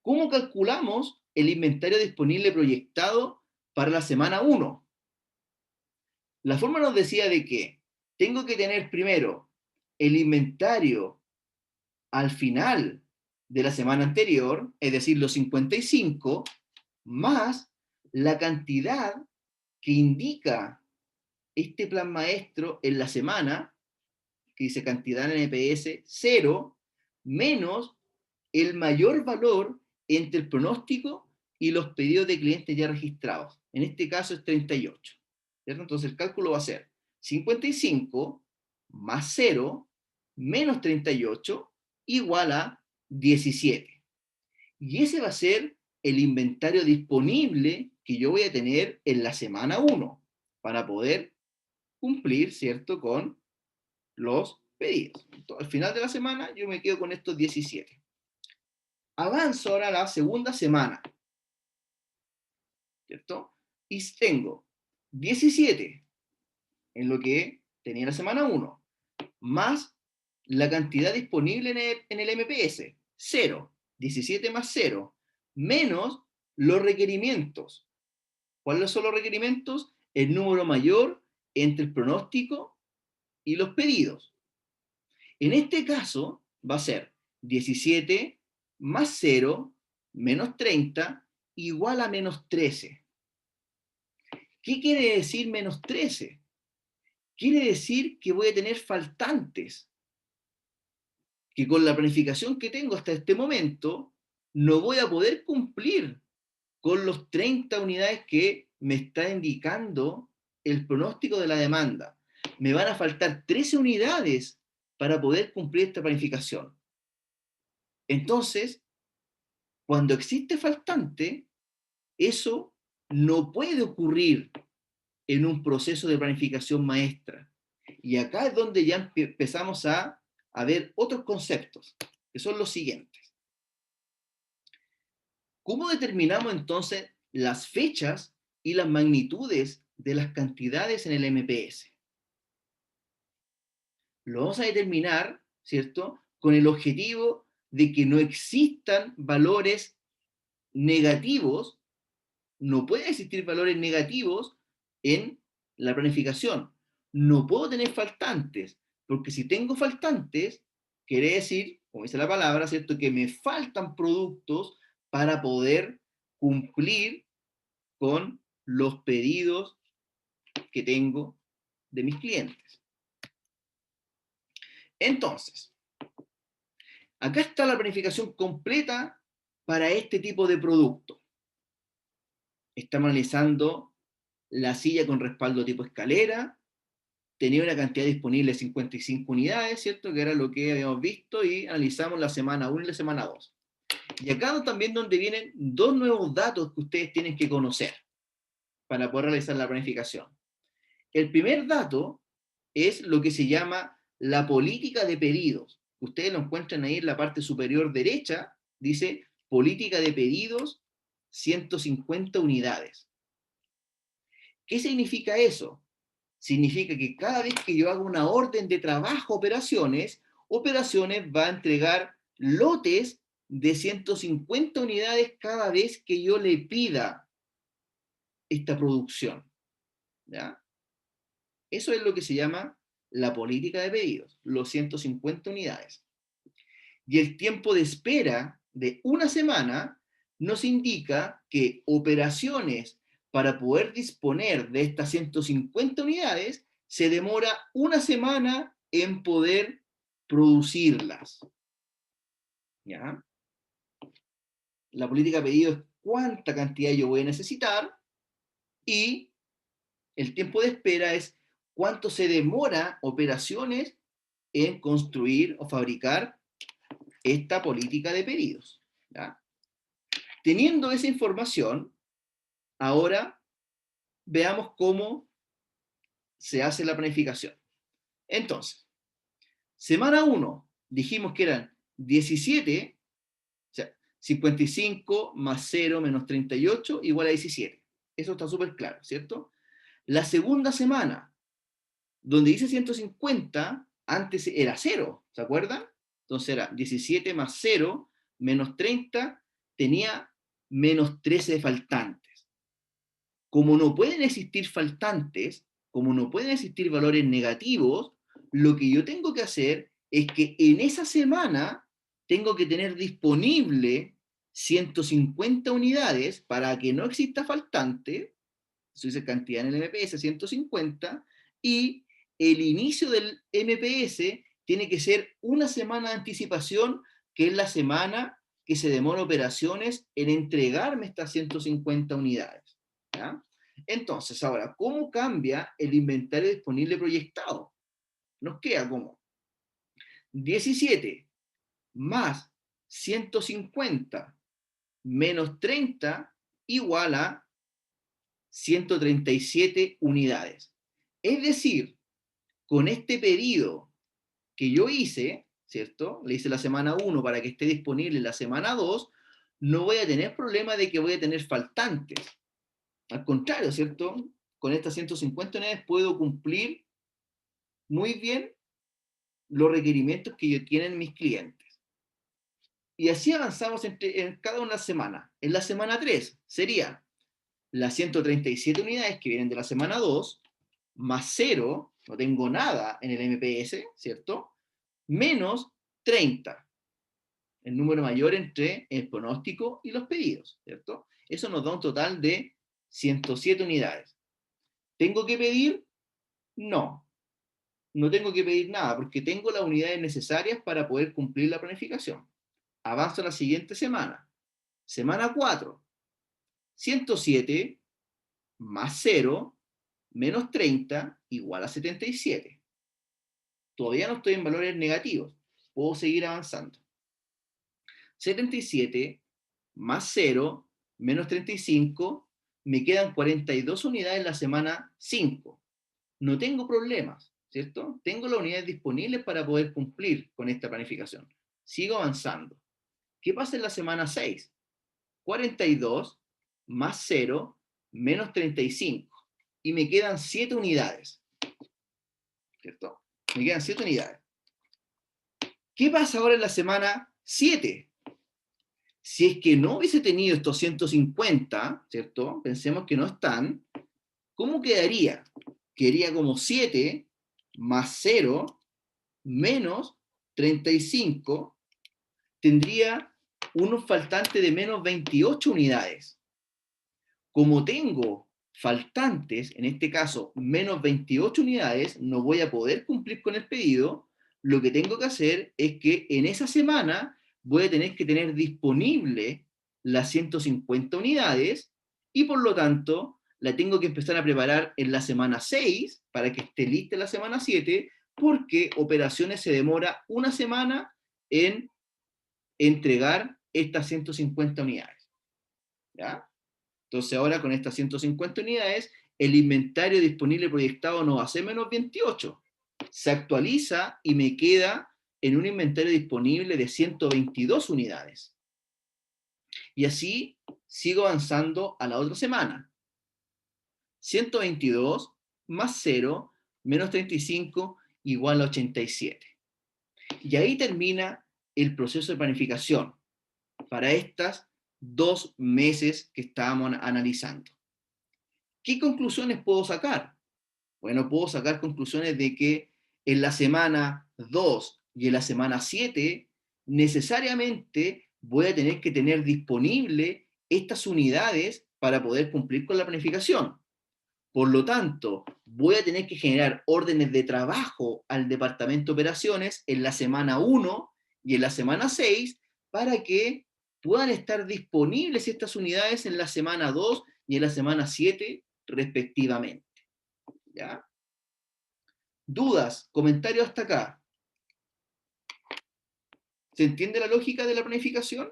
¿Cómo calculamos el inventario disponible proyectado para la semana 1? La forma nos decía de que tengo que tener primero el inventario al final de la semana anterior, es decir, los 55, más la cantidad que indica este plan maestro en la semana, que dice cantidad en NPS 0, menos el mayor valor entre el pronóstico y los pedidos de clientes ya registrados. En este caso es 38. ¿Cierto? Entonces el cálculo va a ser 55 más 0 menos 38 igual a 17. Y ese va a ser el inventario disponible que yo voy a tener en la semana 1 para poder cumplir, ¿cierto?, con los pedidos. Entonces, al final de la semana yo me quedo con estos 17. Avanzo ahora a la segunda semana, ¿cierto? Y tengo 17 en lo que tenía la semana 1, más la cantidad disponible en el MPS, 0, 17 más 0, menos los requerimientos. ¿Cuáles son los requerimientos? El número mayor entre el pronóstico y los pedidos. En este caso va a ser 17 más 0 menos 30 igual a menos 13. ¿Qué quiere decir menos 13? Quiere decir que voy a tener faltantes, que con la planificación que tengo hasta este momento no voy a poder cumplir con los 30 unidades que me está indicando el pronóstico de la demanda. Me van a faltar 13 unidades para poder cumplir esta planificación. Entonces, cuando existe faltante, eso no puede ocurrir en un proceso de planificación maestra. Y acá es donde ya empezamos a ver otros conceptos, que son los siguientes. ¿Cómo determinamos entonces las fechas y las magnitudes de las cantidades en el MPS? Lo vamos a determinar, ¿cierto?, con el objetivo de que no existan valores negativos, no puede existir valores negativos en la planificación. No puedo tener faltantes, porque si tengo faltantes, quiere decir, como dice la palabra, ¿cierto?, que me faltan productos para poder cumplir con los pedidos que tengo de mis clientes. Entonces, acá está la planificación completa para este tipo de producto. Estamos analizando la silla con respaldo tipo escalera, tenía una cantidad disponible de 55 unidades, ¿cierto?, que era lo que habíamos visto, y analizamos la semana 1 y la semana 2. Y acá también donde vienen dos nuevos datos que ustedes tienen que conocer para poder realizar la planificación. El primer dato es lo que se llama la política de pedidos. Ustedes lo encuentran ahí en la parte superior derecha, dice política de pedidos 150 unidades. ¿Qué significa eso? Significa que cada vez que yo hago una orden de trabajo operaciones va a entregar lotes de 150 unidades cada vez que yo le pida esta producción, ¿ya? Eso es lo que se llama la política de pedidos, los 150 unidades. Y el tiempo de espera de una semana nos indica que operaciones para poder disponer de estas 150 unidades se demora una semana en poder producirlas. ¿Ya? La política de pedido es cuánta cantidad yo voy a necesitar y el tiempo de espera es cuánto se demora operaciones en construir o fabricar esta política de pedidos. ¿Ya? Teniendo esa información, ahora veamos cómo se hace la planificación. Entonces, semana 1, dijimos que eran 17, o sea, 55 más 0 menos 38 igual a 17. Eso está súper claro, ¿cierto? La segunda semana, donde dice 150, antes era 0, ¿se acuerdan? Entonces era 17 más 0 menos 30, tenía menos 13 faltantes. Como no pueden existir faltantes, como no pueden existir valores negativos, lo que yo tengo que hacer es que en esa semana tengo que tener disponible 150 unidades para que no exista faltante, eso dice cantidad en el MPS, 150, y el inicio del MPS tiene que ser una semana de anticipación, que es la semana que se demora operaciones en entregarme estas 150 unidades. ¿Ya? Entonces, ahora, ¿cómo cambia el inventario disponible proyectado? Nos queda como 17 más 150 menos 30 igual a 137 unidades. Es decir, con este pedido que yo hice, ¿cierto? Le hice la semana 1 para que esté disponible la semana 2, no voy a tener problema de que voy a tener faltantes. Al contrario, ¿cierto? Con estas 150 unidades puedo cumplir muy bien los requerimientos que tienen mis clientes. Y así avanzamos en cada una semana. En la semana 3 sería las 137 unidades que vienen de la semana 2, más 0, no tengo nada en el MPS, ¿cierto? Menos 30, el número mayor entre el pronóstico y los pedidos, ¿cierto? Eso nos da un total de 107 unidades. ¿Tengo que pedir? No, no tengo que pedir nada porque tengo las unidades necesarias para poder cumplir la planificación. Avanzo a la siguiente semana. Semana 4, 107 más 0 menos 30 igual a 77. Todavía no estoy en valores negativos. Puedo seguir avanzando. 77 más 0 menos 35, me quedan 42 unidades en la semana 5. No tengo problemas, ¿cierto? Tengo las unidades disponibles para poder cumplir con esta planificación. Sigo avanzando. ¿Qué pasa en la semana 6? 42 más 0 menos 35. Y me quedan 7 unidades. ¿Cierto? Me quedan 7 unidades. ¿Qué pasa ahora en la semana 7? Si es que no hubiese tenido estos 150, ¿cierto? Pensemos que no están. ¿Cómo quedaría? Quedaría como 7 más 0 menos 35. Tendría unos faltantes de menos 28 unidades. Como tengo faltantes, en este caso menos 28 unidades, no voy a poder cumplir con el pedido. Lo que tengo que hacer es que en esa semana voy a tener que tener disponible las 150 unidades y por lo tanto la tengo que empezar a preparar en la semana 6 para que esté lista en la semana 7 porque operaciones se demora una semana en entregar estas 150 unidades. ¿Ya? Entonces ahora con estas 150 unidades, el inventario disponible proyectado no va a ser menos 28. Se actualiza y me queda en un inventario disponible de 122 unidades. Y así sigo avanzando a la otra semana. 122 más 0 menos 35 igual a 87. Y ahí termina el proceso de planificación para estas 2 meses que estábamos analizando. ¿Qué conclusiones puedo sacar? Bueno, puedo sacar conclusiones de que en la semana 2 y en la semana 7 necesariamente voy a tener que tener disponible estas unidades para poder cumplir con la planificación. Por lo tanto, voy a tener que generar órdenes de trabajo al departamento de operaciones en la semana 1 y en la semana 6 para que puedan estar disponibles estas unidades en la semana 2 y en la semana 7 respectivamente. ¿Ya? ¿Dudas? ¿Comentarios hasta acá? ¿Se entiende la lógica de la planificación?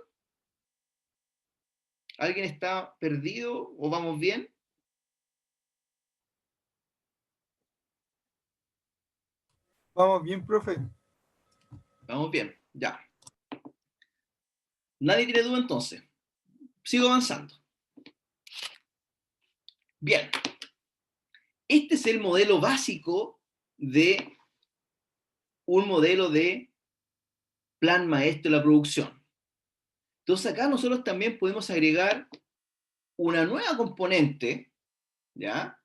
¿Alguien está perdido o vamos bien? Vamos bien, profe. Vamos bien, ya. Nadie tiene duda entonces. Sigo avanzando. Bien. Este es el modelo básico de un modelo de plan maestro de la producción. Entonces acá nosotros también podemos agregar una nueva componente, ¿ya?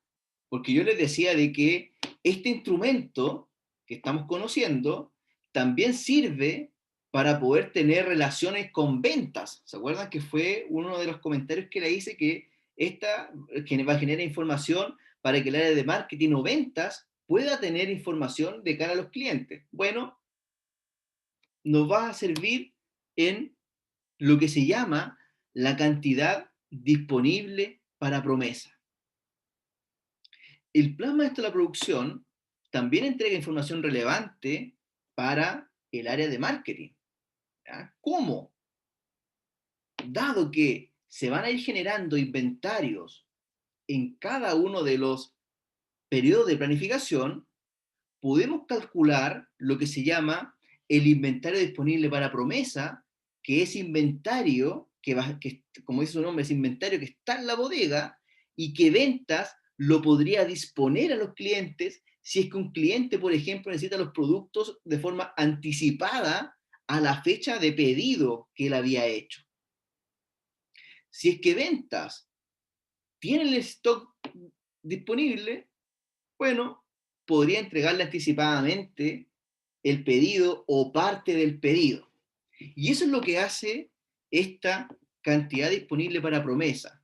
Porque yo les decía de que este instrumento que estamos conociendo también sirve para poder tener relaciones con ventas. ¿Se acuerdan que fue uno de los comentarios que le hice que esta va a generar información para que el área de marketing o ventas pueda tener información de cara a los clientes? Bueno, nos va a servir en lo que se llama la cantidad disponible para promesa. El plan maestro de la producción también entrega información relevante para el área de marketing. ¿Ya? ¿Cómo? Dado que se van a ir generando inventarios en cada uno de los periodos de planificación, podemos calcular lo que se llama el inventario disponible para promesa, que es inventario que, como dice su nombre, es inventario que está en la bodega y que ventas lo podría disponer a los clientes si es que un cliente, por ejemplo, necesita los productos de forma anticipada a la fecha de pedido que él había hecho. Si es que ventas tiene el stock disponible, bueno, podría entregarle anticipadamente el pedido o parte del pedido. Y eso es lo que hace esta cantidad disponible para promesa.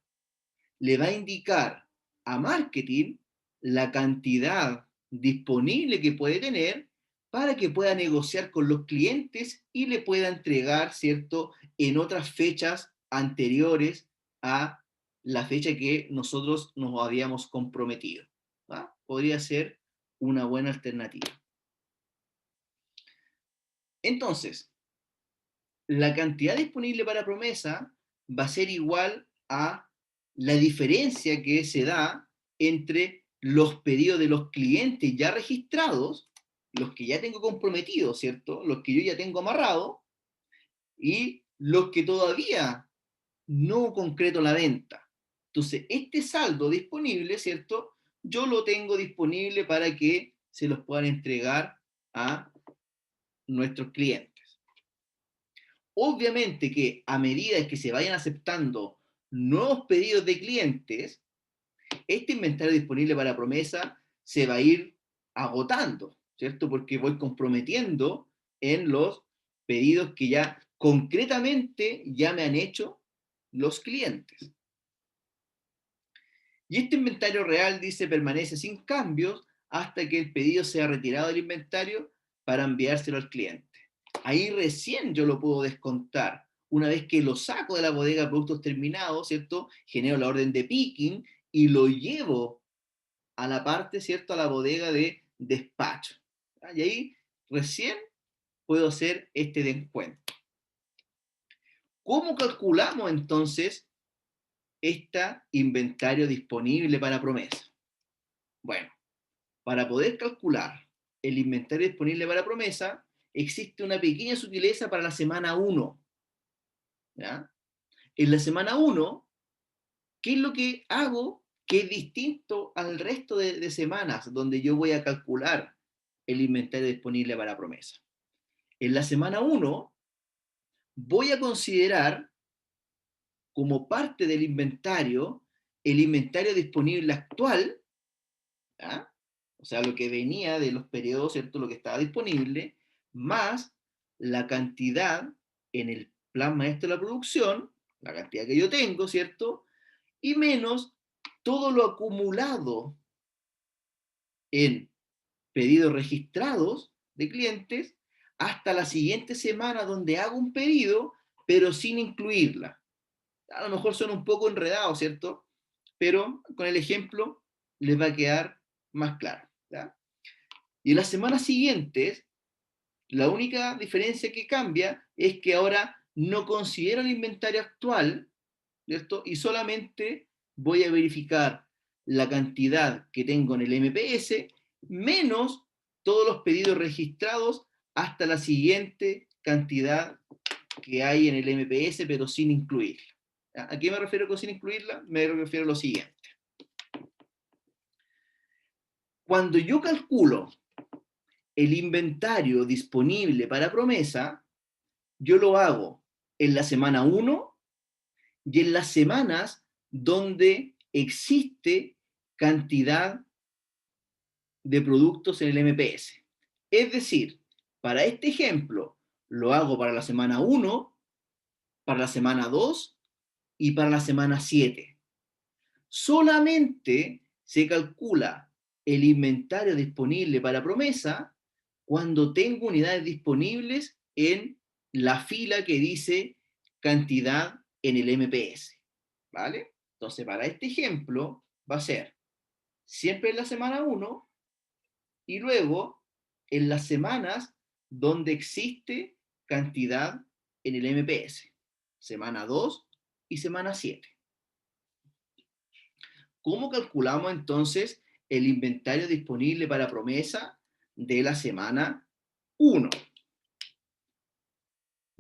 Le va a indicar a marketing la cantidad disponible que puede tener para que pueda negociar con los clientes y le pueda entregar, ¿cierto?, en otras fechas anteriores a la fecha que nosotros nos habíamos comprometido. ¿Va? Podría ser una buena alternativa. Entonces, la cantidad disponible para promesa va a ser igual a la diferencia que se da entre los pedidos de los clientes ya registrados, los que ya tengo comprometidos, ¿cierto? Los que yo ya tengo amarrado, y los que todavía no concreto la venta. Entonces, este saldo disponible, ¿cierto? Yo lo tengo disponible para que se los puedan entregar a nuestros clientes. Obviamente que a medida que se vayan aceptando nuevos pedidos de clientes, este inventario disponible para promesa se va a ir agotando, ¿cierto? Porque voy comprometiendo en los pedidos que ya concretamente ya me han hecho los clientes. Y este inventario real, dice, permanece sin cambios hasta que el pedido sea retirado del inventario para enviárselo al cliente. Ahí recién yo lo puedo descontar. Una vez que lo saco de la bodega de productos terminados, ¿cierto? Genero la orden de picking y lo llevo a la parte, ¿cierto? A la bodega de despacho. Y ahí recién puedo hacer este descuento. ¿Cómo calculamos entonces este inventario disponible para promesa? Bueno, para poder calcular el inventario disponible para promesa, existe una pequeña sutileza para la semana 1. ¿Ya? En la semana 1, ¿qué es lo que hago que es distinto al resto de semanas donde yo voy a calcular el inventario disponible para promesa? En la semana 1 voy a considerar como parte del inventario el inventario disponible actual, ¿ya? O sea, lo que venía de los periodos, ¿cierto? Lo que estaba disponible, más la cantidad en el plan maestro de la producción, la cantidad que yo tengo, ¿cierto? Y menos todo lo acumulado en pedidos registrados de clientes hasta la siguiente semana donde hago un pedido, pero sin incluirla. A lo mejor suena un poco enredado, ¿cierto? Pero con el ejemplo les va a quedar más claro, ¿ya? Y en las semanas siguientes, la única diferencia que cambia es que ahora no considero el inventario actual, ¿cierto? Y solamente voy a verificar la cantidad que tengo en el MPS menos todos los pedidos registrados hasta la siguiente cantidad que hay en el MPS, pero sin incluirla. ¿A qué me refiero con sin incluirla? Me refiero a lo siguiente. Cuando yo calculo el inventario disponible para promesa, yo lo hago en la semana 1 y en las semanas donde existe cantidad de productos en el MPS. Es decir, para este ejemplo, lo hago para la semana 1, para la semana 2 y para la semana 7. Solamente se calcula el inventario disponible para promesa cuando tengo unidades disponibles en la fila que dice cantidad en el MPS. ¿Vale? Entonces, para este ejemplo, va a ser siempre en la semana 1 y luego en las semanas donde existe cantidad en el MPS. Semana 2 y semana 7. ¿Cómo calculamos entonces el inventario disponible para promesa de la semana 1?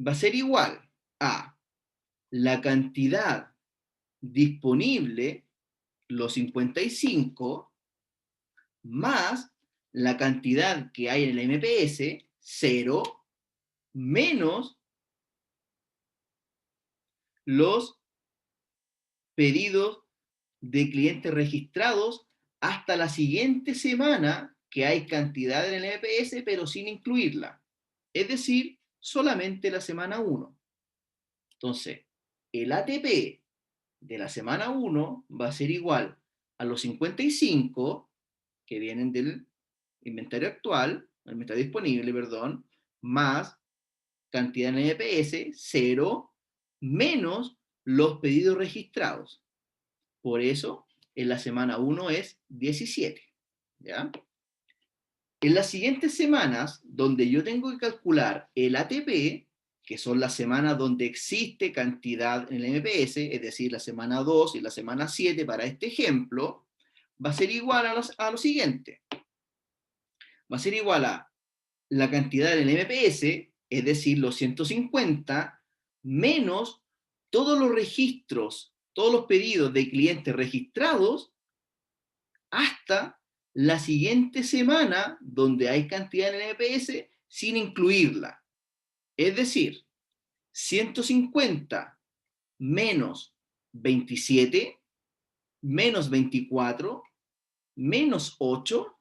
Va a ser igual a la cantidad disponible, los 55, más la cantidad que hay en el MPS, 0, menos los pedidos de clientes registrados hasta la siguiente semana que hay cantidad en el MPS, pero sin incluirla. Es decir, solamente la semana 1. Entonces, el ATP de la semana 1 va a ser igual a los 55 que vienen del inventario actual, el inventario disponible, perdón, más cantidad en el MPS, 0, menos los pedidos registrados. Por eso, en la semana 1 es 17. ¿Ya? En las siguientes semanas, donde yo tengo que calcular el ATP, que son las semanas donde existe cantidad en el MPS, es decir, la semana 2 y la semana 7 para este ejemplo, va a ser igual a lo siguiente. Va a ser igual a la cantidad en el MPS, es decir, los 150, menos todos los registros, todos los pedidos de clientes registrados hasta la siguiente semana donde hay cantidad en el NPS sin incluirla. Es decir, 150 menos 27, menos 24, menos 8,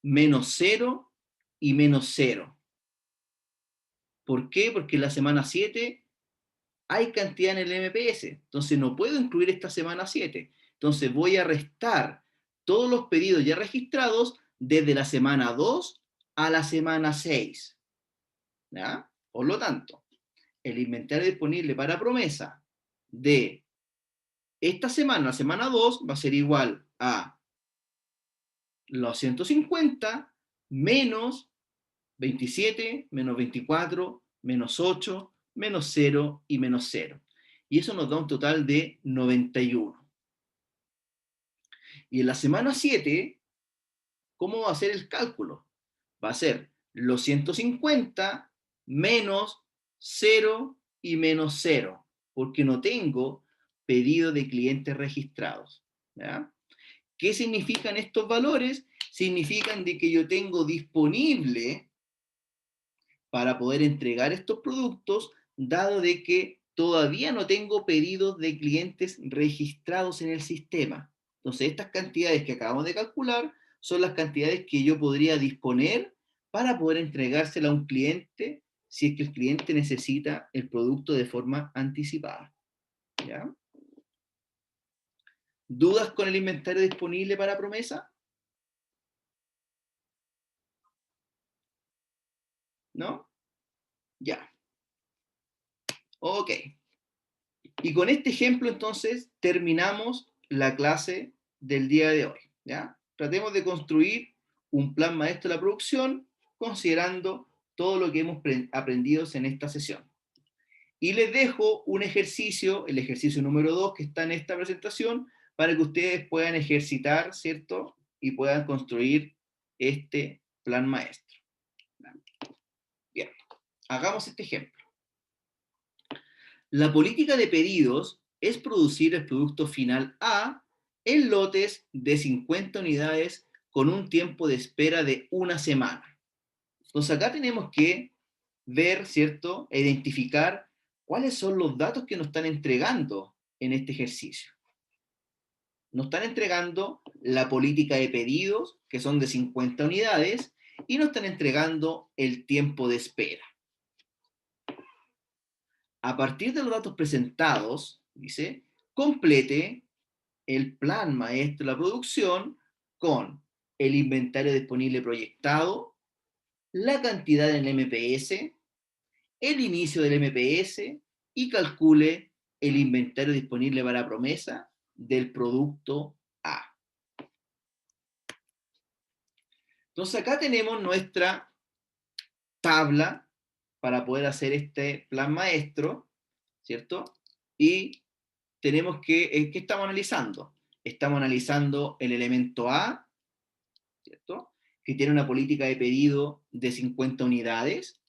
menos 0 y menos 0. ¿Por qué? Porque en la semana 7 hay cantidad en el MPS, entonces no puedo incluir esta semana 7. Entonces voy a restar todos los pedidos ya registrados desde la semana 2 a la semana 6. ¿Ya? Por lo tanto, el inventario disponible para promesa de esta semana, la semana 2, va a ser igual a los 150 menos 27, menos 24, menos 8, menos 0 y menos 0. Y eso nos da un total de 91. Y en la semana 7, ¿cómo va a ser el cálculo? Va a ser los 150 menos 0 y menos 0, porque no tengo pedido de clientes registrados. ¿Ya? ¿Qué significan estos valores? Significan de que yo tengo disponible para poder entregar estos productos, dado de que todavía no tengo pedidos de clientes registrados en el sistema. Entonces, estas cantidades que acabamos de calcular son las cantidades que yo podría disponer para poder entregársela a un cliente si es que el cliente necesita el producto de forma anticipada. ¿Ya? ¿Dudas con el inventario disponible para promesa? ¿No? Ya. Ok. Y con este ejemplo, entonces, terminamos la clase del día de hoy. ¿Ya? Tratemos de construir un plan maestro de la producción considerando todo lo que hemos aprendido en esta sesión. Y les dejo un ejercicio, el ejercicio número 2 que está en esta presentación, para que ustedes puedan ejercitar, ¿cierto? Y puedan construir este plan maestro. Bien, hagamos este ejemplo. La política de pedidos es producir el producto final A en lotes de 50 unidades con un tiempo de espera de una semana. Entonces acá tenemos que ver, ¿cierto? E identificar cuáles son los datos que nos están entregando en este ejercicio. Nos están entregando la política de pedidos, que son de 50 unidades, y nos están entregando el tiempo de espera. A partir de los datos presentados, dice, complete el plan maestro de la producción con el inventario disponible proyectado, la cantidad en el MPS, el inicio del MPS y calcule el inventario disponible para promesa del producto A. Entonces acá tenemos nuestra tabla para poder hacer este plan maestro, ¿cierto? Y tenemos que, ¿qué estamos analizando? Estamos analizando el elemento A, ¿cierto? Que tiene una política de pedido de 50 unidades,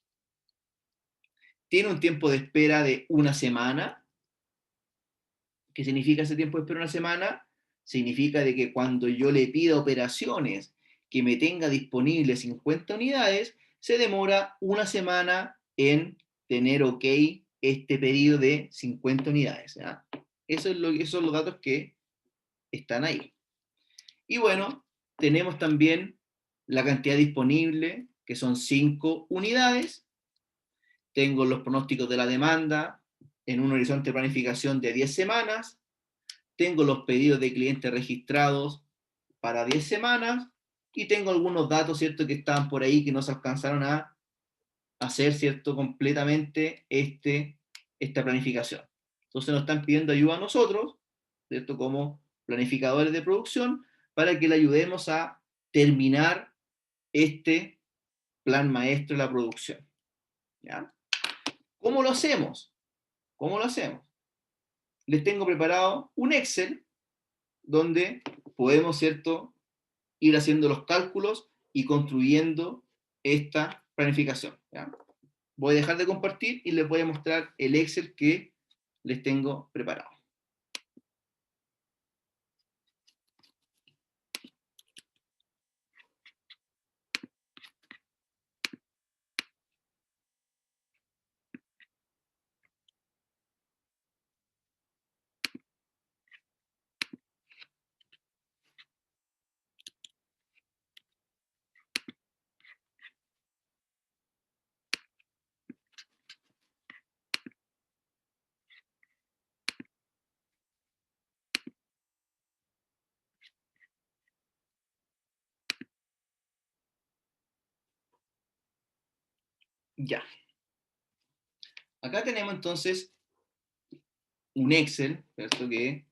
tiene un tiempo de espera de una semana. ¿Qué significa ese tiempo de espera de una semana? Significa de que cuando yo le pida operaciones que me tenga disponible 50 unidades, se demora una semana en tener ok este pedido de 50 unidades. ¿Ya? Esos son los datos que están ahí. Y bueno, tenemos también la cantidad disponible, que son 5 unidades. Tengo los pronósticos de la demanda en un horizonte de planificación de 10 semanas. Tengo los pedidos de clientes registrados para 10 semanas. Y tengo algunos datos, ¿cierto?, que estaban por ahí que no se alcanzaron a hacer, ¿cierto?, completamente esta planificación. Entonces nos están pidiendo ayuda a nosotros, ¿cierto?, como planificadores de producción, para que le ayudemos a terminar este plan maestro de la producción. ¿Ya? ¿Cómo lo hacemos? ¿Cómo lo hacemos? Les tengo preparado un Excel donde podemos, ¿cierto?, ir haciendo los cálculos y construyendo esta planificación. ¿Ya? Voy a dejar de compartir y les voy a mostrar el Excel que les tengo preparado. Ya. Acá tenemos entonces un Excel, ¿cierto?, que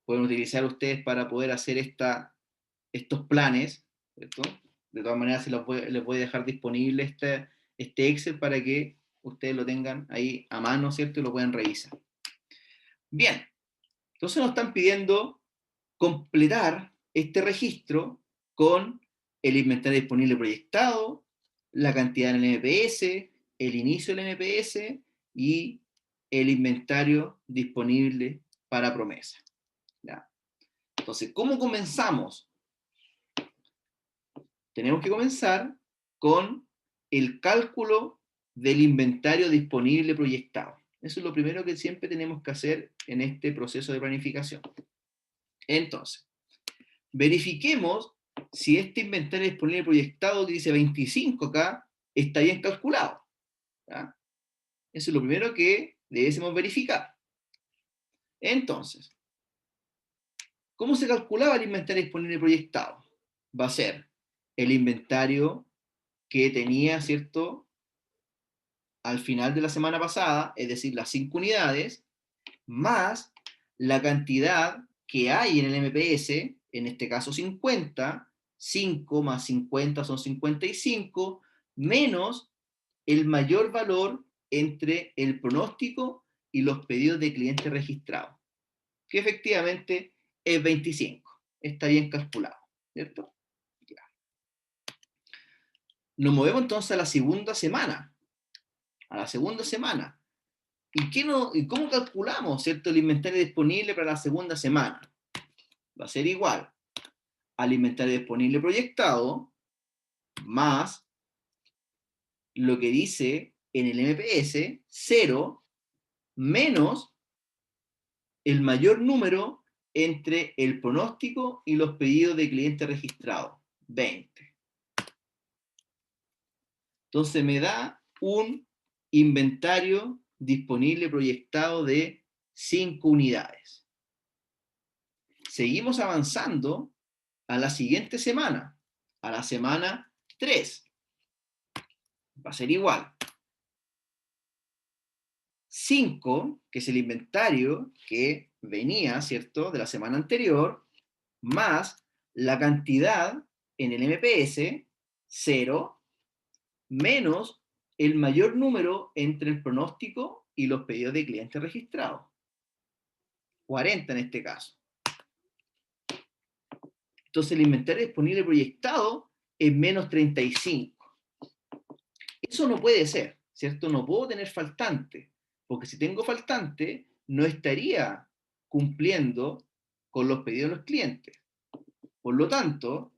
pueden utilizar ustedes para poder hacer estos planes, ¿cierto? De todas maneras, les voy a dejar disponible este Excel para que ustedes lo tengan ahí a mano, ¿cierto? Y lo puedan revisar. Bien, entonces nos están pidiendo completar este registro con el inventario disponible proyectado, la cantidad en el MPS, el inicio del MPS y el inventario disponible para promesa. ¿Ya? Entonces, ¿cómo comenzamos? Tenemos que comenzar con el cálculo del inventario disponible proyectado. Eso es lo primero que siempre tenemos que hacer en este proceso de planificación. Entonces, verifiquemos si este inventario disponible proyectado que dice 25 acá está bien calculado. ¿Ya? Eso es lo primero que debemos verificar. Entonces, ¿cómo se calculaba el inventario disponible proyectado? Va a ser el inventario que tenía, ¿cierto?, al final de la semana pasada, es decir, las 5 unidades, más la cantidad que hay en el MPS, en este caso 50, 5 más 50 son 55, menos el mayor valor entre el pronóstico y los pedidos de cliente registrados, que efectivamente es 25. Está bien calculado, ¿cierto? Ya. Nos movemos entonces a la segunda semana. A la segunda semana. ¿Y cómo calculamos, ¿cierto?, el inventario disponible para la segunda semana? Va a ser igual al inventario disponible proyectado más lo que dice en el MPS, 0, menos el mayor número entre el pronóstico y los pedidos de cliente registrados, 20. Entonces me da un inventario disponible proyectado de 5 unidades. Seguimos avanzando a la siguiente semana, a la semana 3. Va a ser igual. 5, que es el inventario que venía, ¿cierto?, de la semana anterior, más la cantidad en el MPS, 0, menos el mayor número entre el pronóstico y los pedidos de clientes registrados, 40 en este caso. Entonces el inventario disponible proyectado es menos 35. Eso no puede ser, ¿cierto? No puedo tener faltante, porque si tengo faltante, no estaría cumpliendo con los pedidos de los clientes. Por lo tanto,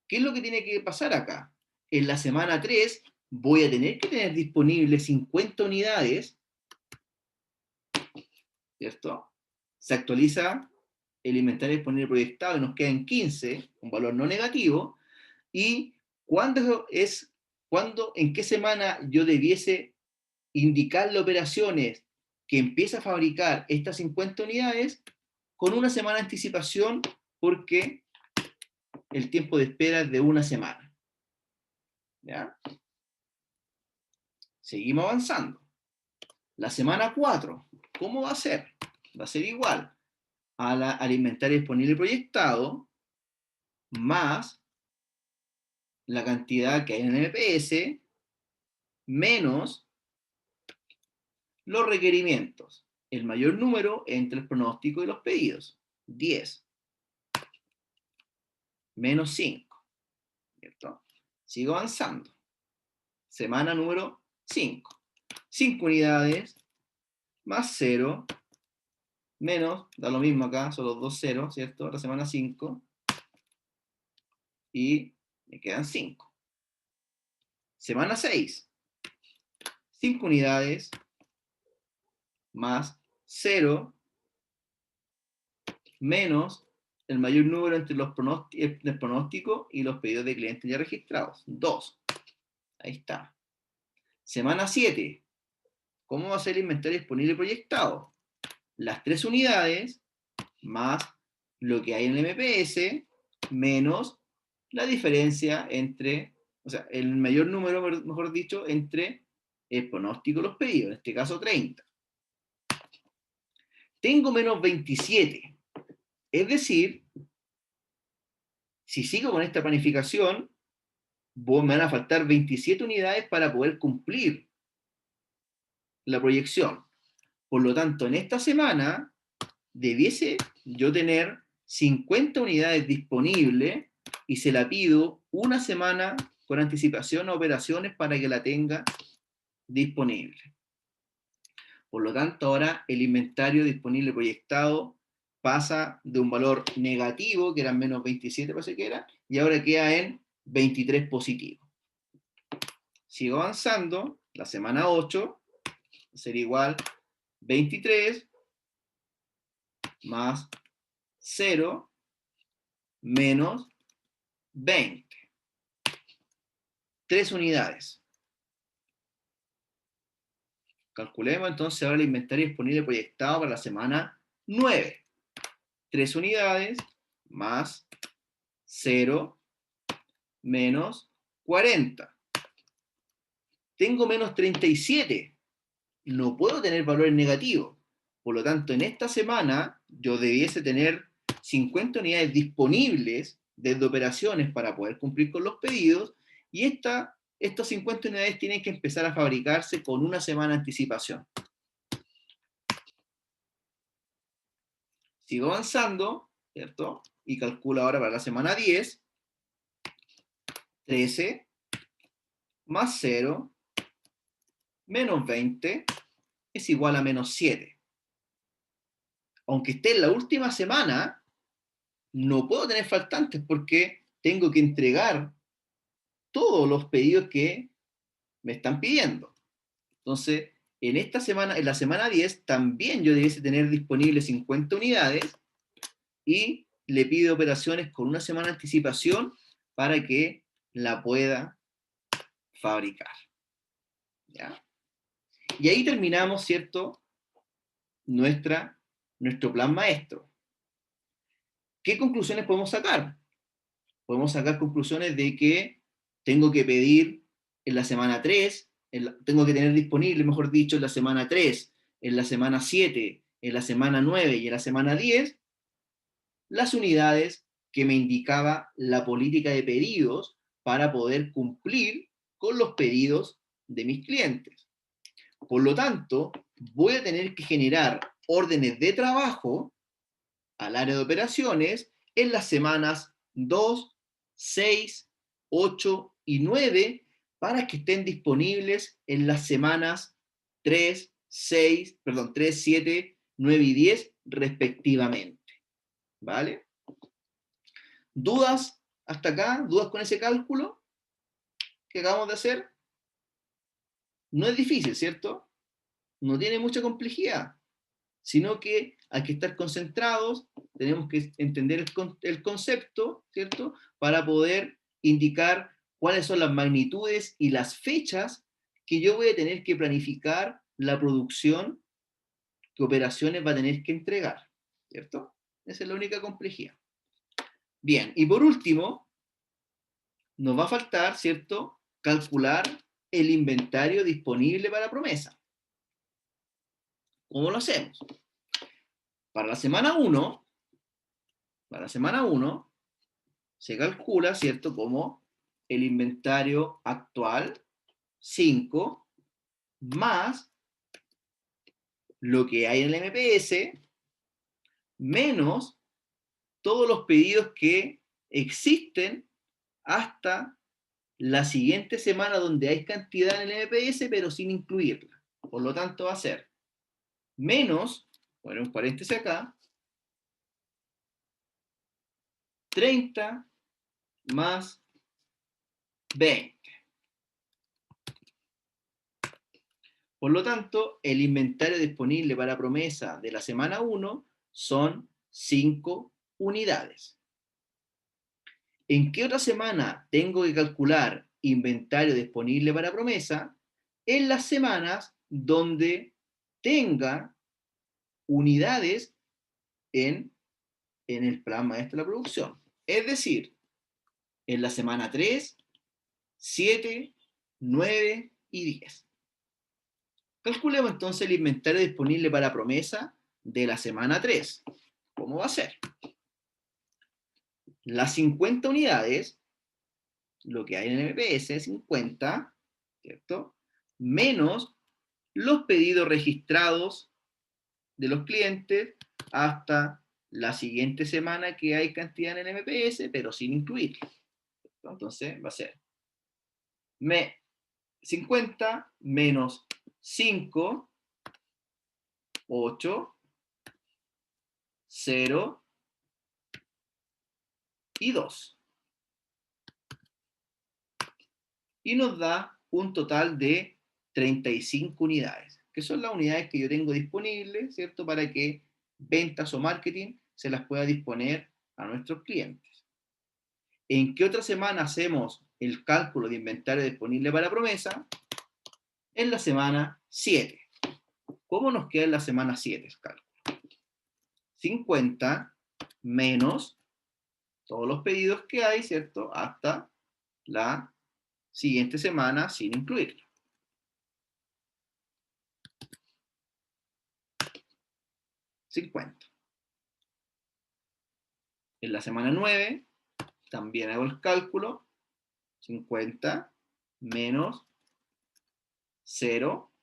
¿qué es lo que tiene que pasar acá? En la semana 3 voy a tener que tener disponibles 50 unidades, ¿cierto? Se actualiza el inventario disponible proyectado y nos quedan 15, un valor no negativo, y en qué semana yo debiese indicarle operaciones que empieza a fabricar estas 50 unidades con una semana de anticipación, porque el tiempo de espera es de una semana. ¿Ya? Seguimos avanzando. La semana 4, ¿cómo va a ser? Va a ser igual al inventario disponible proyectado más la cantidad que hay en el MPS menos los requerimientos, el mayor número entre el pronóstico y los pedidos, 10, menos 5, ¿cierto? Sigo avanzando. Semana número 5. 5 unidades más 0, menos, da lo mismo acá, son los dos ceros, ¿cierto? La semana 5. Y me quedan 5. Semana 6. 5 unidades más 0 menos el mayor número entre el pronóstico y los pedidos de clientes ya registrados, 2. Ahí está. Semana 7. ¿Cómo va a ser el inventario disponible proyectado? Las 3 unidades más lo que hay en el MPS menos la diferencia entre, o sea, el mayor número, mejor dicho, entre el pronóstico y los pedidos, en este caso 30. Tengo menos 27. Es decir, si sigo con esta planificación, me van a faltar 27 unidades para poder cumplir la proyección. Por lo tanto, en esta semana debiese yo tener 50 unidades disponibles y se la pido una semana con anticipación a operaciones para que la tenga disponible. Por lo tanto, ahora el inventario disponible proyectado pasa de un valor negativo, que eran menos 27, parece que era, y ahora queda en 23 positivo. Sigo avanzando, la semana 8 sería igual 23 más 0 menos 20. 3 unidades. Calculemos entonces ahora el inventario disponible proyectado para la semana 9. 3 unidades más 0 menos 40. Tengo menos 37. No puedo tener valores negativos. Por lo tanto, en esta semana yo debiese tener 50 unidades disponibles desde operaciones para poder cumplir con los pedidos, y estas 50 unidades tienen que empezar a fabricarse con una semana de anticipación. Sigo avanzando, ¿cierto? Y calculo ahora para la semana 10, 13 más 0 menos 20 es igual a menos 7. Aunque esté en la última semana, no puedo tener faltantes porque tengo que entregar todos los pedidos que me están pidiendo. Entonces, en esta semana, en la semana 10, también yo debiese tener disponibles 50 unidades y le pido operaciones con una semana de anticipación para que la pueda fabricar. ¿Ya? Y ahí terminamos, ¿cierto?, nuestro plan maestro. ¿Qué conclusiones podemos sacar? Podemos sacar conclusiones de que tengo que pedir en la semana 3, tengo que tener disponible, mejor dicho, en la semana 3, en la semana 7, en la semana 9 y en la semana 10, las unidades que me indicaba la política de pedidos para poder cumplir con los pedidos de mis clientes. Por lo tanto, voy a tener que generar órdenes de trabajo al área de operaciones en las semanas 2, 6, 8 y 9 para que estén disponibles en las semanas 3, 7, 9 y 10 respectivamente. ¿Vale? ¿Dudas hasta acá? ¿Dudas con ese cálculo que acabamos de hacer? No es difícil, ¿cierto? No tiene mucha complejidad, sino que hay que estar concentrados, tenemos que entender el concepto, ¿cierto?, para poder indicar cuáles son las magnitudes y las fechas que yo voy a tener que planificar la producción que operaciones va a tener que entregar, ¿cierto? Esa es la única complejidad. Bien, y por último, nos va a faltar, ¿cierto?, calcular el inventario disponible para promesa. ¿Cómo lo hacemos? Para la semana 1, se calcula, ¿cierto?, como el inventario actual, 5, más lo que hay en el MPS, menos todos los pedidos que existen hasta la siguiente semana donde hay cantidad en el MPS, pero sin incluirla. Por lo tanto, va a ser menos, bueno, un paréntesis acá, 30 más 20. Por lo tanto, el inventario disponible para promesa de la semana 1 son 5 unidades. ¿En qué otra semana tengo que calcular inventario disponible para promesa? En las semanas donde tenga unidades en el plan maestro de la producción. Es decir, en la semana 3, 7, 9 y 10. Calculemos entonces el inventario disponible para promesa de la semana 3. ¿Cómo va a ser? Las 50 unidades, lo que hay en el MPS es 50, ¿cierto?, menos los pedidos registrados de los clientes hasta la siguiente semana que hay cantidad en el MPS, pero sin incluir. Entonces va a ser 50 menos 5, 8, 0 y 2. Y nos da un total de 35 unidades, que son las unidades que yo tengo disponibles, ¿cierto?, para que ventas o marketing se las pueda disponer a nuestros clientes. ¿En qué otra semana hacemos el cálculo de inventario disponible para promesa? En la semana 7. ¿Cómo nos queda en la semana 7 el cálculo? 50 menos todos los pedidos que hay, ¿cierto? Hasta la siguiente semana sin incluirlo. En la semana 9 también hago el cálculo, 50 menos 0,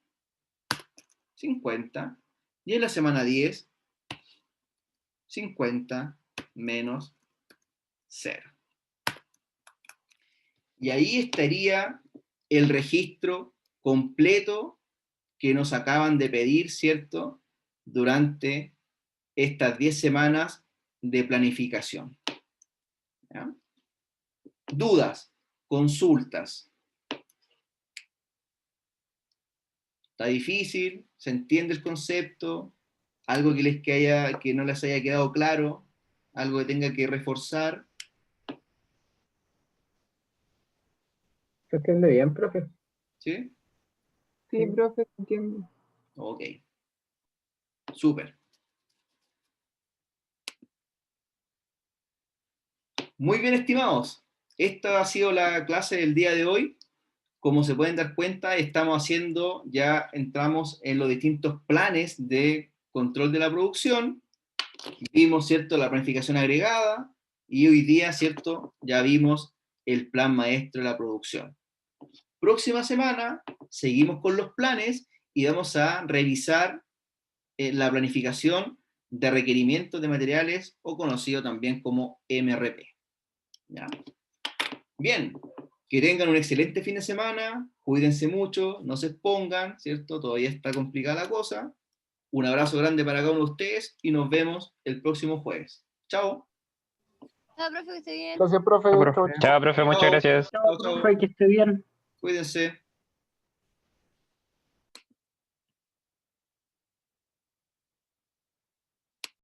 50, y en la semana 10, 50 menos 0. Y ahí estaría el registro completo que nos acaban de pedir, ¿cierto?, durante estas 10 semanas de planificación. ¿Ya? Dudas, consultas. ¿Está difícil? ¿Se entiende el concepto? ¿Algo que no les haya quedado claro? ¿Algo que tenga que reforzar? ¿Se entiende bien, profe? ¿Sí? Sí, profe, entiendo. Ok. Súper. Muy bien, estimados. Esta ha sido la clase del día de hoy. Como se pueden dar cuenta, entramos en los distintos planes de control de la producción. Vimos, ¿cierto?, la planificación agregada, y hoy día, ¿cierto?, ya vimos el plan maestro de la producción. Próxima semana seguimos con los planes y vamos a revisar la planificación de requerimientos de materiales, o conocido también como MRP. ¿Ya? Bien, que tengan un excelente fin de semana, cuídense mucho, no se expongan, ¿cierto? Todavía está complicada la cosa. Un abrazo grande para cada uno de ustedes y nos vemos el próximo jueves. Chao. Chao, profe, que esté bien. Gracias, profe. Chao, Chau, profe. chau. Chao, profe, muchas Chao. gracias. Chao, chao. Profe, que esté bien. Cuídense.